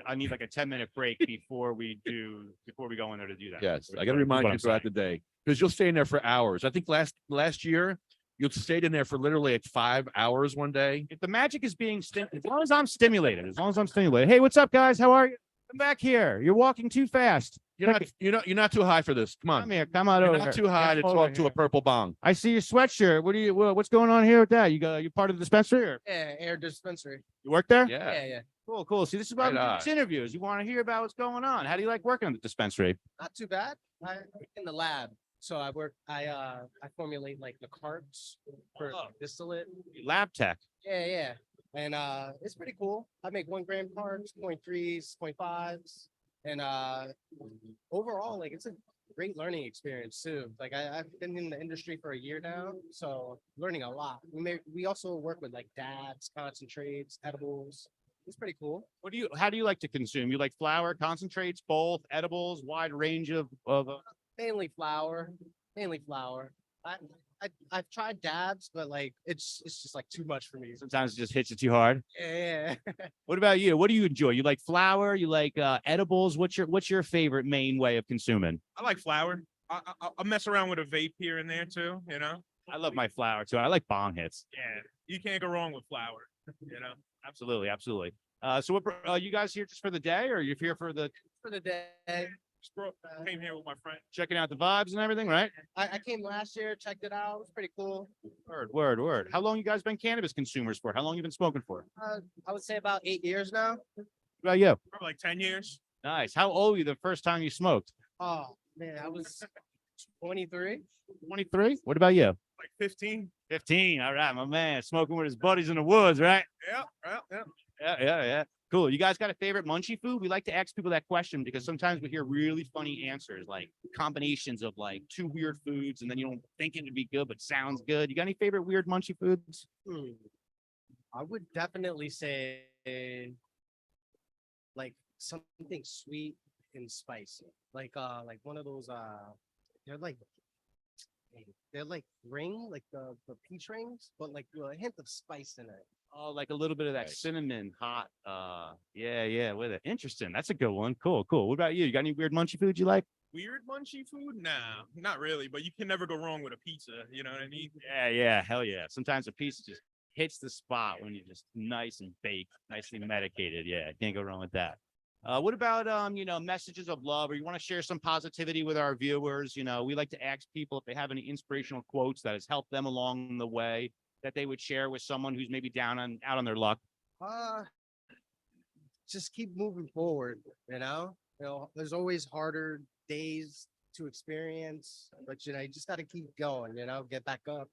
I need like a 10-minute break before we go in there to do that. Yes, I got to Is what remind you I'm throughout the day because you'll stay in there for hours. I think last year you stayed in there for literally like 5 hours one day. If the magic is being as long as I'm stimulated, Hey, what's up, guys? How are you? Come back here. You're walking too fast. You're not too high for this. Come on. Come here. Come on You're over. not here. too high to Come over talk to here. a purple bong. I see your sweatshirt. What's going on here with that? You part of the dispensary or Yeah, air dispensary. you work there? Yeah. Yeah. Cool. See, this is why we Right do on. these interviews. You want to hear about what's going on. How do you like working at the dispensary? Not too bad. I work in the lab. So I formulate like the carts for distillate. Lab tech. Yeah. And it's pretty cool. I make 1 gram carts, 0.3s, 0.5s. And overall, like it's a great learning experience too. Like I've been in the industry for a year now, so learning a lot. We also work with like dabs, concentrates, edibles. It's pretty cool. How do you like to consume? You like flower, concentrates, both, edibles, wide range of Mainly flour. I've tried dabs, but like it's just like too much for me. sometimes it just hits you too hard. Yeah. What about you? What do you enjoy? You like flower? You like edibles? What's your favorite main way of consuming? I like flour. I mess around with a vape here and there too, you know? I love my flower too. I like bong hits. Yeah, you can't go wrong with flour, you know? Absolutely. So what you guys here just for the day or you're here for the day. Came here with my friend. checking out the vibes and everything, right? I came last year, checked it out. It was pretty cool. Word. How long you guys been cannabis consumers for? How long you been smoking for? I would say about 8 years now. What about you? Probably like 10 years. Nice. How old were you the first time you smoked? Oh man, I was 23. 23? What about you? Like 15. 15. All right, my man. Smoking with his buddies in the woods, right? Yeah. Yeah. Cool. You guys got a favorite munchie food? We like to ask people that question because sometimes we hear really funny answers, like combinations of like 2 weird foods, and then you don't think it would be good, but sounds good. You got any favorite weird munchie foods? I would definitely say like something sweet and spicy. Like one of those they're like ring, like the peach rings, but like with a hint of spice in it. Oh, like a little bit of that cinnamon hot. Yeah, with it. Interesting. That's a good one. Cool. What about you? You got any weird munchie foods you like? Weird munchie food? Nah, not really, but you can never go wrong with a pizza. You know what I mean? Yeah. Hell yeah. Sometimes a pizza just hits the spot when you're just nice and baked, nicely medicated. Yeah, can't go wrong with that. What about messages of love, or you want to share some positivity with our viewers? We like to ask people if they have any inspirational quotes that has helped them along the way that they would share with someone who's maybe out on their luck. Just keep moving forward, you know, there's always harder days to experience, but you just got to keep going, get back up,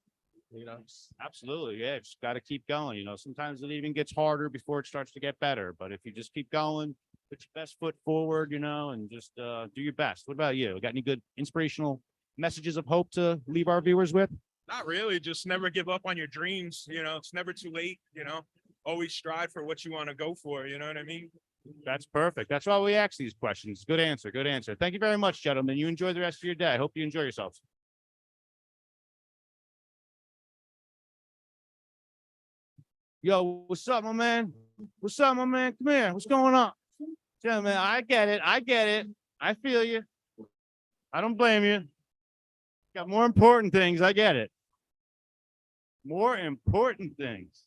Absolutely. Yeah. Just got to keep going. Sometimes it even gets harder before it starts to get better. But if you just keep going, put your best foot forward, and just do your best. What about you? Got any good inspirational messages of hope to leave our viewers with? Not really. Just never give up on your dreams. It's never too late. Always strive for what you want to go for. You know what I mean? That's perfect. That's why we ask these questions. Good answer. Thank you very much, gentlemen. You enjoy the rest of your day. I hope you enjoy yourselves. Yo, what's up, my man? Come here. What's going on? Yeah, man, I get it. I feel you. I don't blame you. Got more important things. I get it. More important things.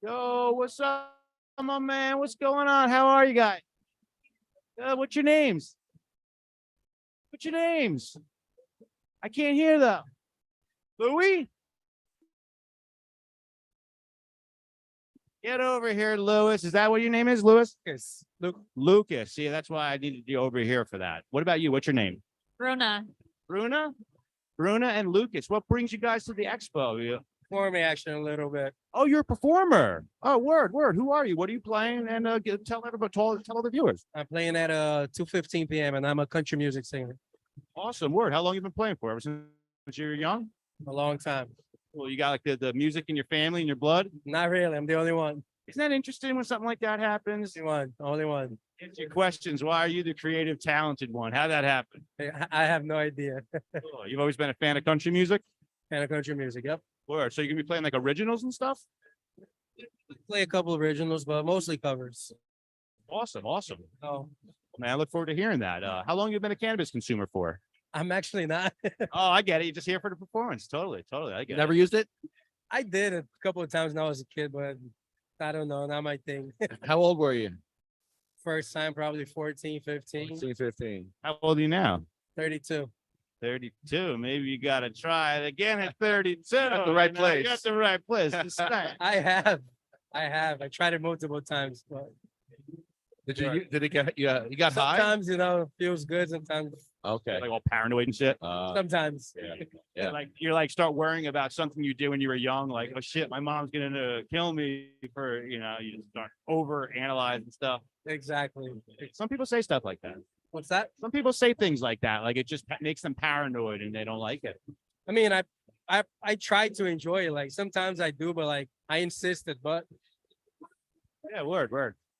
Yo, what's up, my man? What's going on? How are you guys? What's your names? I can't hear them. Louis? Get over here, Louis. Is that what your name is, Louis? Yes. Lucas. See, that's why I needed you over here for that. What about you? What's your name? Bruna. Bruna and Lucas. What brings you guys to the expo? Performing action a little bit. Oh, you're a performer. Oh, word. Who are you? What are you playing? And tell everybody, tell the viewers. I'm playing at 2:15 p.m. and I'm a country music singer. Awesome. Word. How long you been playing for? Ever since you were young? A long time. Well, you got like the music in your family and your blood. Not really. I'm the only one. Isn't that interesting when something like that happens? Only one. Answer your questions. Why are you the creative, talented one? How'd that happen? I have no idea. Oh, you've always been a fan of country music? Fan of country music. Yep. Word. So you're gonna be playing like originals and stuff? Play a couple originals, but mostly covers. Awesome, awesome. Oh, Man, I look forward to hearing that. How long have you been a cannabis consumer for? I'm actually not. Oh, I get it. You're just here for the performance. Totally, totally. I get Never it. used it? I did a couple of times when I was a kid, but I don't know. Not my thing. How old were you? First time, probably 14, 15, 14, 15. How old are you now? 32. 32. Maybe you gotta try it again at 32. At the right place. You're at the right place. It's nice. I have. I tried it multiple times, but Did it get, yeah, you got high? sometimes, feels good. Sometimes, Okay. Like all paranoid and shit. sometimes. Yeah. You're like start worrying about something you did when you were young, like, oh shit, my mom's gonna kill me for, you just start over analyzing stuff. Exactly. Some people say stuff like that. What's that? Some people say things like that, like it just makes them paranoid and they don't like it. I mean, I try to enjoy it. Like sometimes I do, but like I insisted, but Yeah, word.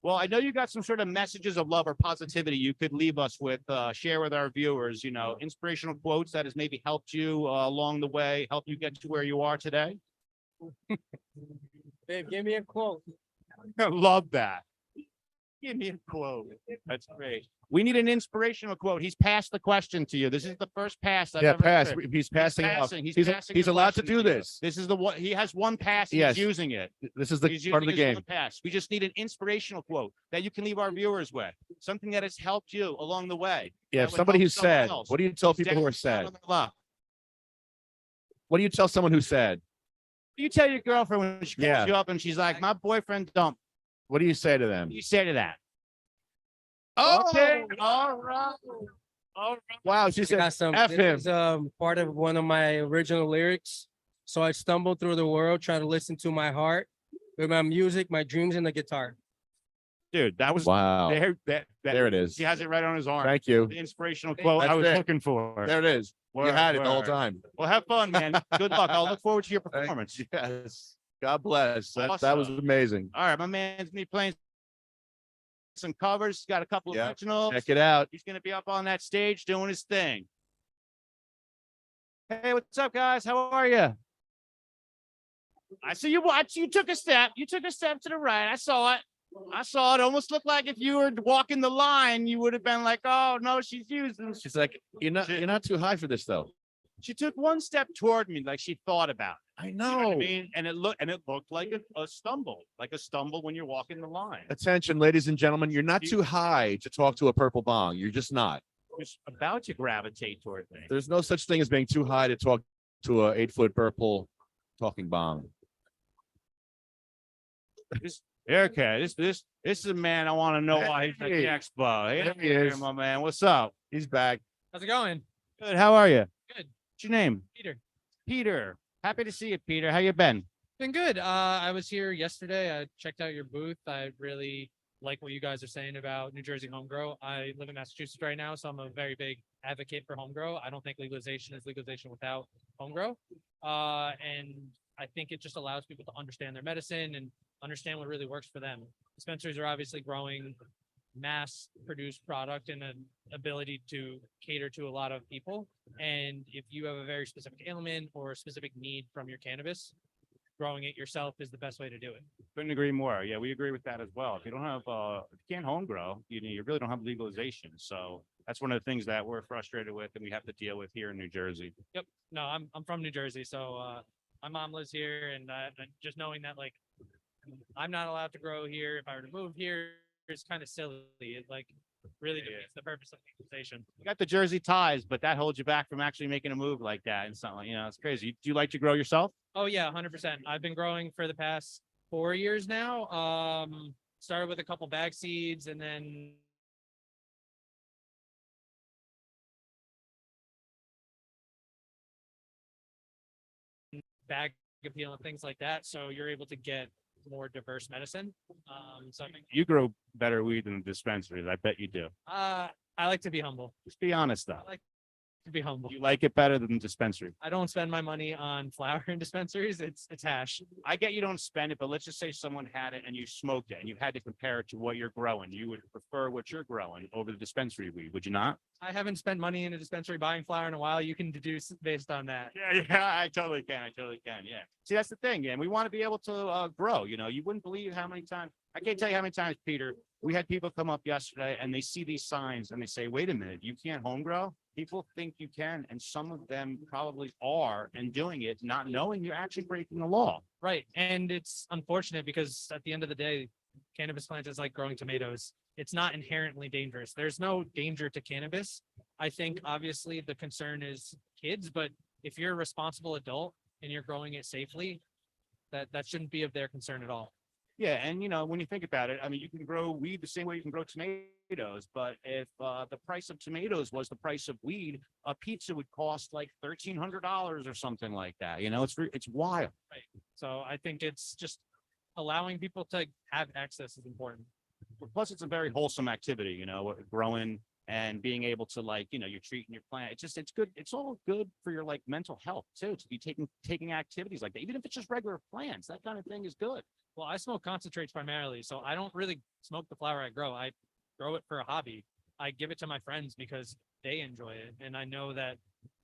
Well, I know you got some sort of messages of love or positivity you could leave us with, share with our viewers, inspirational quotes that has maybe helped you along the way, help you get to where you are today. babe, give me a quote. Love that. Give me a quote. That's great. We need an inspirational quote. He's passed the question to you. This is the first pass. I've Yeah, ever pass. heard. He's passing off. passing. He's passing he's the allowed to question do you. this. This is the one. He has one pass. He's Yes. using it. This is the He's part of the using his game. one pass. We just need an inspirational quote that you can leave our viewers with. Something that has helped you along the way. Yeah, that if would somebody help who's someone sad, else. what do you tell Who's people who are down sad? on their luck. What do you tell someone who's sad? You tell your girlfriend when she calls Yeah. you up and she's like, "My boyfriend dumped." What do you say to them? What do you say to that? Oh, Okay. All right. All right. wow, she I said, got some. F This him. is part of one of my original lyrics. So I stumble through the world trying to listen to my heart with my music, my dreams, and the guitar. Dude, that was Wow. there it is. He has it right on his arm. Thank you. The inspirational quote I That's was it. looking for. There it is. You Word, had it the whole word. time. Well, have fun, man. Good luck. I'll look forward to your performance. Yes. God bless. That was Awesome. amazing. All right, my man's gonna be playing some covers. He's got a couple of Yeah. originals. Check it out. He's gonna be up on that stage doing his thing. Hey, what's up, guys? How are you? I see you watch. You took a step. You took a step to the right. I saw it. It almost looked like if you were walking the line, you would have been like, "Oh no, she's using." She's like, you're not too high for this though. She took one step toward me, like she thought about it. I You know what I know. mean, and it looked like a stumble, when you're walking the line. Attention, ladies and gentlemen, you're not You- too high to talk to a purple bong. You're just not. Just about to gravitate toward me. There's no such thing as being too high to talk to a 8-foot purple talking bong. Okay, this is a man I want to know why he's at the Hey. expo. Hey, There he is. my man. What's up? He's back. How's it going? Good. How are you? Good. What's your name? Peter. Peter. Happy to see you, Peter. How you been? Been good. I was here yesterday. I checked out your booth. I really like what you guys are saying about New Jersey home grow. I live in Massachusetts right now, so I'm a very big advocate for home grow. I don't think legalization is legalization without home grow. And I think it just allows people to understand their medicine and understand what really works for them. Dispensaries are obviously growing mass produced product and an ability to cater to a lot of people. And if you have a very specific ailment or a specific need from your cannabis, growing it yourself is the best way to do it. Couldn't agree more. Yeah, we agree with that as well. If you don't have, if you can't home grow, you really don't have legalization. So that's one of the things that we're frustrated with and we have to deal with here in New Jersey. Yep. No, I'm from New Jersey, so my mom lives here, and just knowing that like I'm not allowed to grow here. If I were to move here, it's kind of silly. It like really defeats the purpose of legalization. You got the Jersey ties, but that holds you back from actually making a move like that and something. It's crazy. Do you like to grow yourself? Oh yeah, 100%. I've been growing for the past 4 years now. Started with a couple bag seeds and then bag appeal and things like that. So you're able to get more diverse medicine. So I think, You grow better weed than the dispensaries. I bet you do. I like to be humble. Just be honest though. I like to be humble. You like it better than dispensary. I don't spend my money on flower in dispensaries. It's hash. I get you don't spend it, but let's just say someone had it and you smoked it and you had to compare it to what you're growing. You would prefer what you're growing over the dispensary weed, would you not? I haven't spent money in a dispensary buying flower in a while. You can deduce based on that. Yeah, I totally can. Yeah. See, that's the thing, and we want to be able to grow. You know, you wouldn't believe how many times I can't tell you how many times, Peter. We had people come up yesterday and they see these signs and they say, "Wait a minute, you can't home grow." People think you can, and some of them probably are and doing it, not knowing you're actually breaking the law. Right. And it's unfortunate because at the end of the day, cannabis plants is like growing tomatoes. It's not inherently dangerous. There's no danger to cannabis. I think obviously the concern is kids, but if you're a responsible adult and you're growing it safely, that shouldn't be of their concern at all. Yeah, and you know, when you think about it, I mean, you can grow weed the same way you can grow tomatoes, but if the price of tomatoes was the price of weed, a pizza would cost like $1,300 or something like that. You know, it's wild. Right. So I think it's just allowing people to have access is important. Plus, it's a very wholesome activity, you know, growing and being able to, like, you know, you're treating your plant. It's good. It's all good for your like mental health too, to be taking activities like that, even if it's just regular plants. That kind of thing is good. Well, I smoke concentrates primarily, so I don't really smoke the flower I grow. I grow it for a hobby. I give it to my friends because they enjoy it. And I know that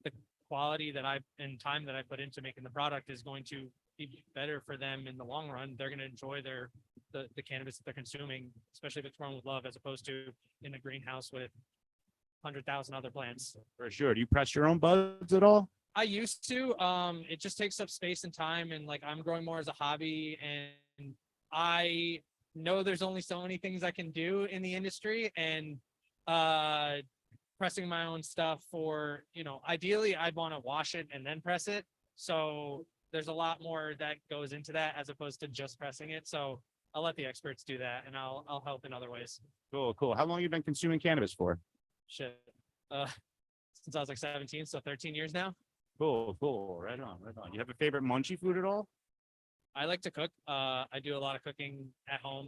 the quality that and time that I put into making the product is going to be better for them in the long run. They're going to enjoy the cannabis that they're consuming, especially if it's grown with love, as opposed to in a greenhouse with 100,000 other plants. For sure. Do you press your own buds at all? I used to. It just takes up space and time, and like I'm growing more as a hobby, and I know there's only so many things I can do in the industry, and pressing my own stuff for, you know, ideally I'd want to wash it and then press it. So there's a lot more that goes into that as opposed to just pressing it. So I'll let the experts do that, and I'll help in other ways. Cool. How long have you been consuming cannabis for? Shit. Since I was like 17, so 13 years now. Cool. Right on. You have a favorite munchie food at all? I like to cook. I do a lot of cooking at home.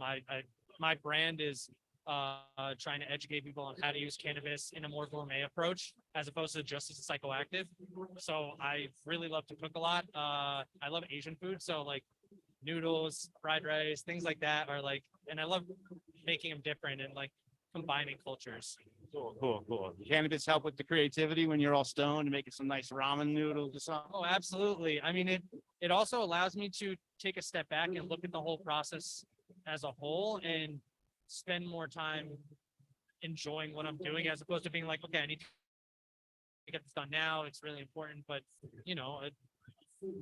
My brand is trying to educate people on how to use cannabis in a more gourmet approach, as opposed to just as a psychoactive. So I really love to cook a lot. I love Asian food. So like noodles, fried rice, things like that are like, and I love making them different and like combining cultures. Cool. Cannabis help with the creativity when you're all stoned and making some nice ramen noodles or something? Oh, absolutely. I mean, it also allows me to take a step back and look at the whole process as a whole and spend more time enjoying what I'm doing, as opposed to being like, okay, I need to get this done now. It's really important, but you know,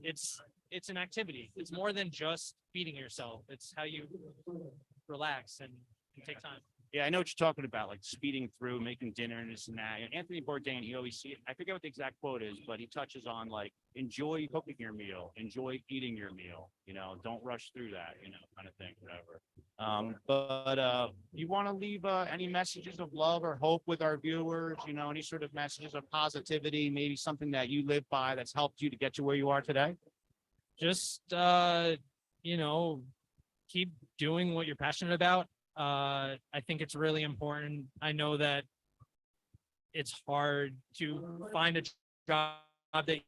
it's an activity. It's more than just feeding yourself. It's how you relax and take time. Yeah, I know what you're talking about, like speeding through, making dinner and this and that. And Anthony Bourdain, he always I forget what the exact quote is, but he touches on like, enjoy cooking your meal, enjoy eating your meal, you know, don't rush through that, you know, kind of thing, whatever. But you want to leave any messages of love or hope with our viewers, you know, any sort of messages of positivity, maybe something that you live by that's helped you to get to where you are today? Just, you know, keep doing what you're passionate about. I think it's really important. I know that it's hard to find a job that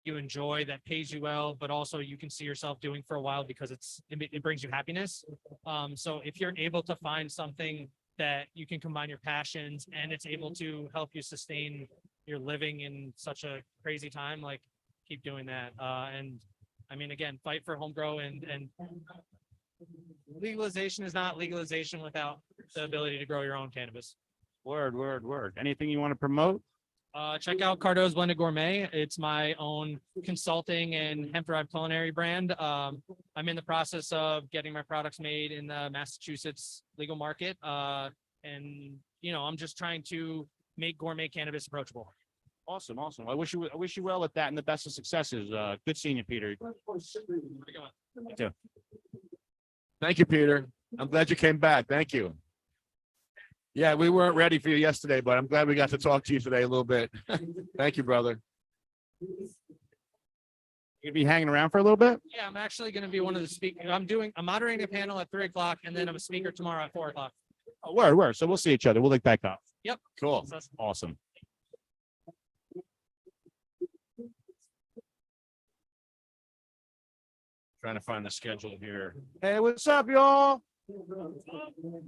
you enjoy, that pays you well, but also you can see yourself doing for a while because it brings you happiness. So if you're able to find something that you can combine your passions and it's able to help you sustain your living in such a crazy time, like keep doing that. And I mean, again, fight for home grow and legalization is not legalization without the ability to grow your own cannabis. Word. Anything you want to promote? Check out Cardo's Blended Gourmet. It's my own consulting and hemp-derived culinary brand. I'm in the process of getting my products made in the Massachusetts legal market. And, you know, I'm just trying to make gourmet cannabis approachable. Awesome. I wish you well with that and the best of successes. Good seeing you, Peter. You too. Thank you, Peter. I'm glad you came back. Thank you. Yeah, we weren't ready for you yesterday, but I'm glad we got to talk to you today a little bit. Thank you, brother. You'd be hanging around for a little bit? Yeah, I'm actually going to be one of the speakers. I'm moderating a panel at 3:00, and then I'm a speaker tomorrow at 4:00. Oh, word. So we'll see each other. We'll link back up. Yep. Cool. Awesome. Trying to find the schedule here. Hey, what's up, y'all?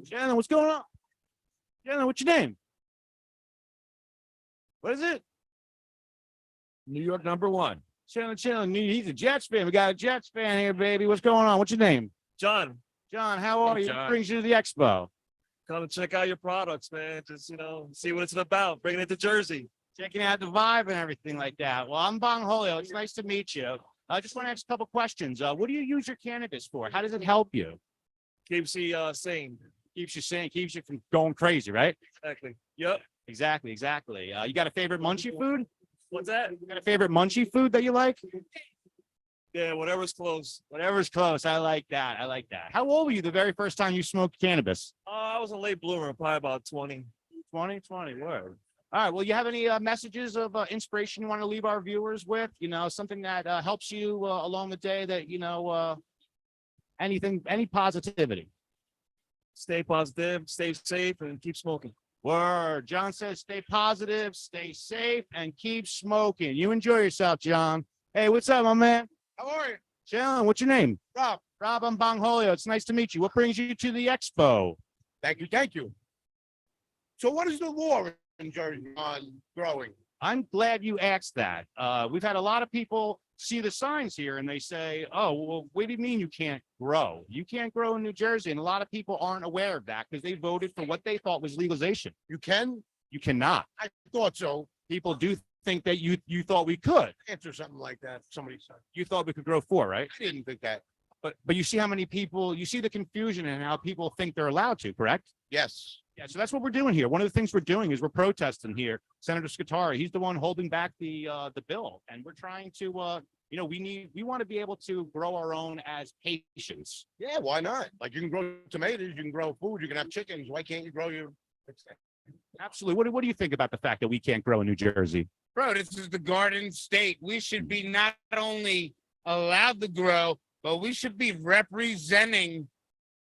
Shannon, what's going on? Shannon, what's your name? What is it? New York #1. Shannon, he's a Jets fan. We got a Jets fan here, baby. What's going on? What's your name? John, John, how are Hey, you? John. What brings you to the expo? come and check out your products, man. Just, see what it's about. Bringing it to Jersey. Checking out the vibe and everything like that. Well, I'm Bong Holio. It's nice to meet you. I just want to ask a couple questions. What do you use your cannabis for? How does it help you? Keeps you sane. Keeps you sane, keeps you from going crazy, right? Exactly. Yep. Exactly. You got a favorite munchie food? What's that? You got a favorite munchie food that you like? Yeah, whatever's close. Whatever's close. I like that. How old were you the very first time you smoked cannabis? I was a late bloomer, probably about 20. 20, word. All right. Well, you have any messages of inspiration you want to leave our viewers with? Something that helps you along the day that, any positivity. Stay positive, stay safe, and keep smoking. Word. John says, stay positive, stay safe, and keep smoking. You enjoy yourself, John. Hey, what's up, my man? How are you? John, what's your name? Rob. Rob, I'm Bong Holio. It's nice to meet you. What brings you to the expo? Thank you. So what is the law in Jersey on growing? I'm glad you asked that. We've had a lot of people see the signs here and they say, oh, well, what do you mean you can't grow? You can't grow in New Jersey. And a lot of people aren't aware of that because they voted for what they thought was legalization. You can? You cannot. I thought so. People do think that you thought we could. Answer something like that. Somebody said. You thought we could grow 4, right? I didn't think that. But you see how many people, you see the confusion and how people think they're allowed to, correct? Yes. Yeah, so that's what we're doing here. One of the things we're doing is we're protesting here. Senator Scutari, he's the one holding back the bill, and we're trying to, we want to be able to grow our own as patients. Yeah, why not? Like you can grow tomatoes, you can grow food, you can have chickens. Why can't you grow your? Absolutely. What do you think about the fact that we can't grow in New Jersey? Bro, this is the Garden State. We should be not only allowed to grow, but we should be representing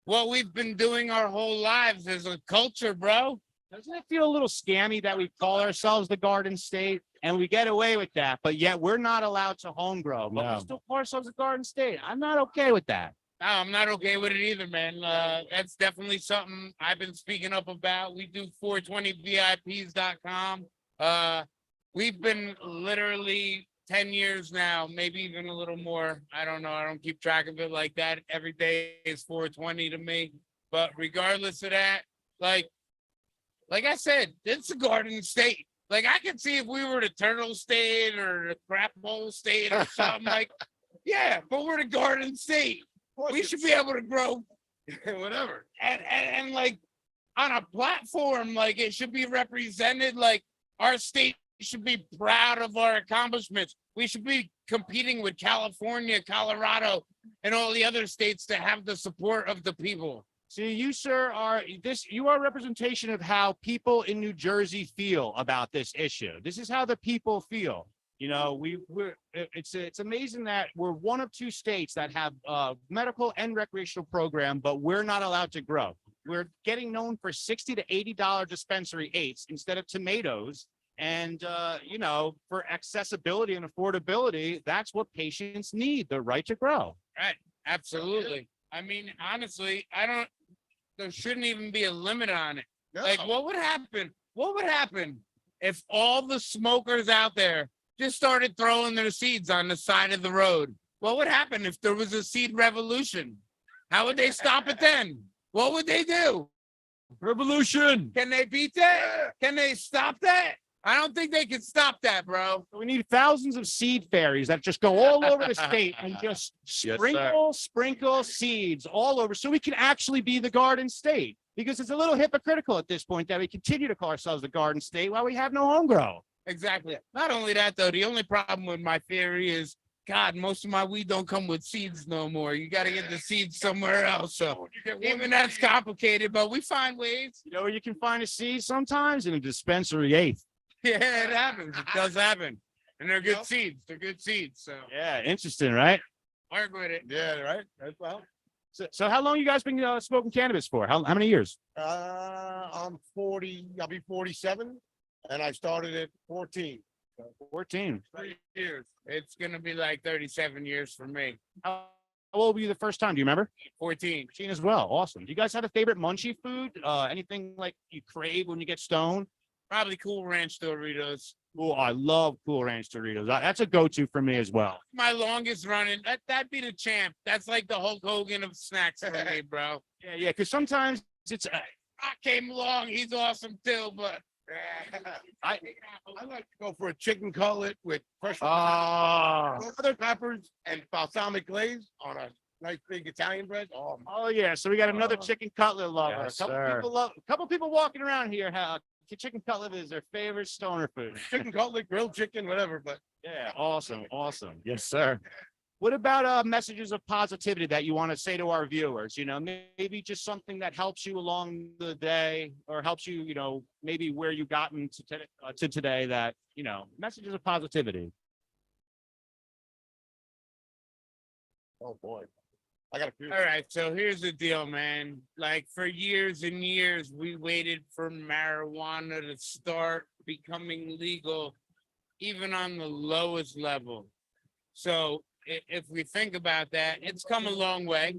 what we've been doing our whole lives as a culture, bro. Doesn't it feel a little scammy that we call ourselves the Garden State and we get away with that, but yet we're not allowed to home grow, but we still call ourselves the Garden State? I'm not okay with that. No, I'm not okay with it either, man. That's definitely something I've been speaking up about. We do 420VIPs.com. We've been literally 10 years now, maybe even a little more. I don't know. I don't keep track of it like that. Every day is 420 to me. But regardless of that, like I said, it's a Garden State. Like I could see if we were the Turtle State or the Crap Hole State or something like, yeah, but we're the Garden State. We should be able to grow whatever. And like on a platform, like it should be represented. Like our state should be proud of our accomplishments. We should be competing with California, Colorado, and all the other states to have the support of the people. See, you, sir, you are a representation of how people in New Jersey feel about this issue. This is how the people feel. It's amazing that we're one of 2 states that have medical and recreational program, but we're not allowed to grow. We're getting known for $60 to $80 dispensary eights instead of tomatoes. And, for accessibility and affordability, that's what patients need, the right to grow. Right. Absolutely. I mean, honestly, there shouldn't even be a limit on it. No. Like what would happen? What would happen if all the smokers out there just started throwing their seeds on the side of the road? What would happen if there was a seed revolution? How would they stop it then? What would they do? Revolution. Can they beat that? Can they stop that? I don't think they can stop that, bro. We need thousands of seed fairies that just go all over the state and just sprinkle seeds all over so we can actually be the Garden State. Because it's a little hypocritical at this point that we continue to call ourselves the Garden State while we have no home grow. Exactly. Not only that, though, the only problem with my theory is, God, most of my weed don't come with seeds no more. You got to get the seeds somewhere else. So even that's complicated, but we find ways. You know where you can find a seed sometimes? In a dispensary eighth. Yeah, it happens. It does happen. And they're good seeds. They're good seeds. So yeah, interesting, right? Work with it. Yeah, right. Well, so how long you guys been smoking cannabis for? How many years? I'm 40. I'll be 47, and I started at 14. 14. 3 years. It's gonna be like 37 years for me. How How old were you the first time? Do you remember? 14. 14 as well. Awesome. Do you guys have a favorite munchie food? Anything like you crave when you get stoned? Probably Cool Ranch Doritos. Oh, I love Cool Ranch Doritos. That's a go-to for me as well. My longest running. That'd be the champ. That's like the Hulk Hogan of snacks for me, bro. Yeah. Because sometimes it's I came along. He's awesome too, but I like to go for a chicken cutlet with fresh other peppers and balsamic glaze on a nice big Italian bread. Oh yeah. So we got another chicken cutlet lover. Yes, a couple people walking around here have chicken cutlet is their favorite stoner food. Chicken cutlet, grilled chicken, whatever. But yeah, awesome. Yes, sir. What about messages of positivity that you want to say to our viewers? You know, maybe just something that helps you along the day or helps you, you know, maybe where you gotten to today that, you know, messages of positivity. oh boy, I got a few. all right. So here's the deal, man. Like for years and years, we waited for marijuana to start becoming legal, even on the lowest level. So if we think about that, it's come a long way.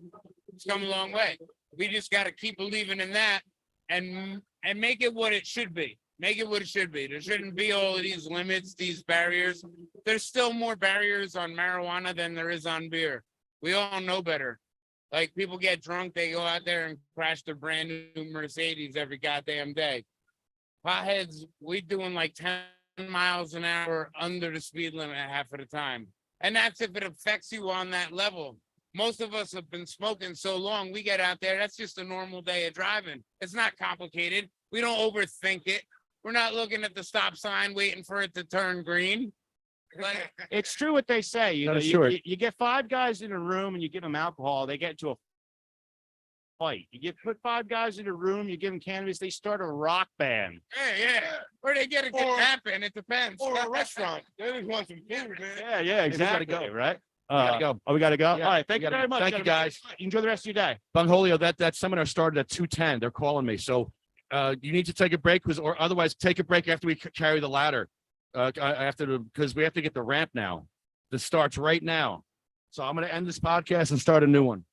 It's come a long way. We just got to keep believing in that and make it what it should be. Make it what it should be. There shouldn't be all of these limits, these barriers. There's still more barriers on marijuana than there is on beer. We all know better. Like people get drunk, they go out there and crash their brand new Mercedes every goddamn day. Potheads, we doing like 10 miles an hour under the speed limit half of the time. And that's if it affects you on that level. Most of us have been smoking so long, we get out there, that's just a normal day of driving. It's not complicated. We don't overthink it. We're not looking at the stop sign, waiting for it to turn green. Like, It's true what they say. You know, Gotta short. you get 5 guys in a room and you give them alcohol, they get into a fight. Put 5 guys in a room, you give them cannabis, they start a rock band. yeah. Or they get a good nap in, it depends. Or a restaurant. They just want some food, man. Yeah, exactly. Right. gotta go. Oh, we gotta go. Yeah, All right. Thank we you gotta very go. much. Thank you, gentlemen. guys. Enjoy the rest of your day. Bungholio, that seminar started at 2:10. They're calling me. So you need to take a break or otherwise take a break after we carry the ladder. Because we have to get the ramp now. This starts right now. So I'm going to end this podcast and start a new one.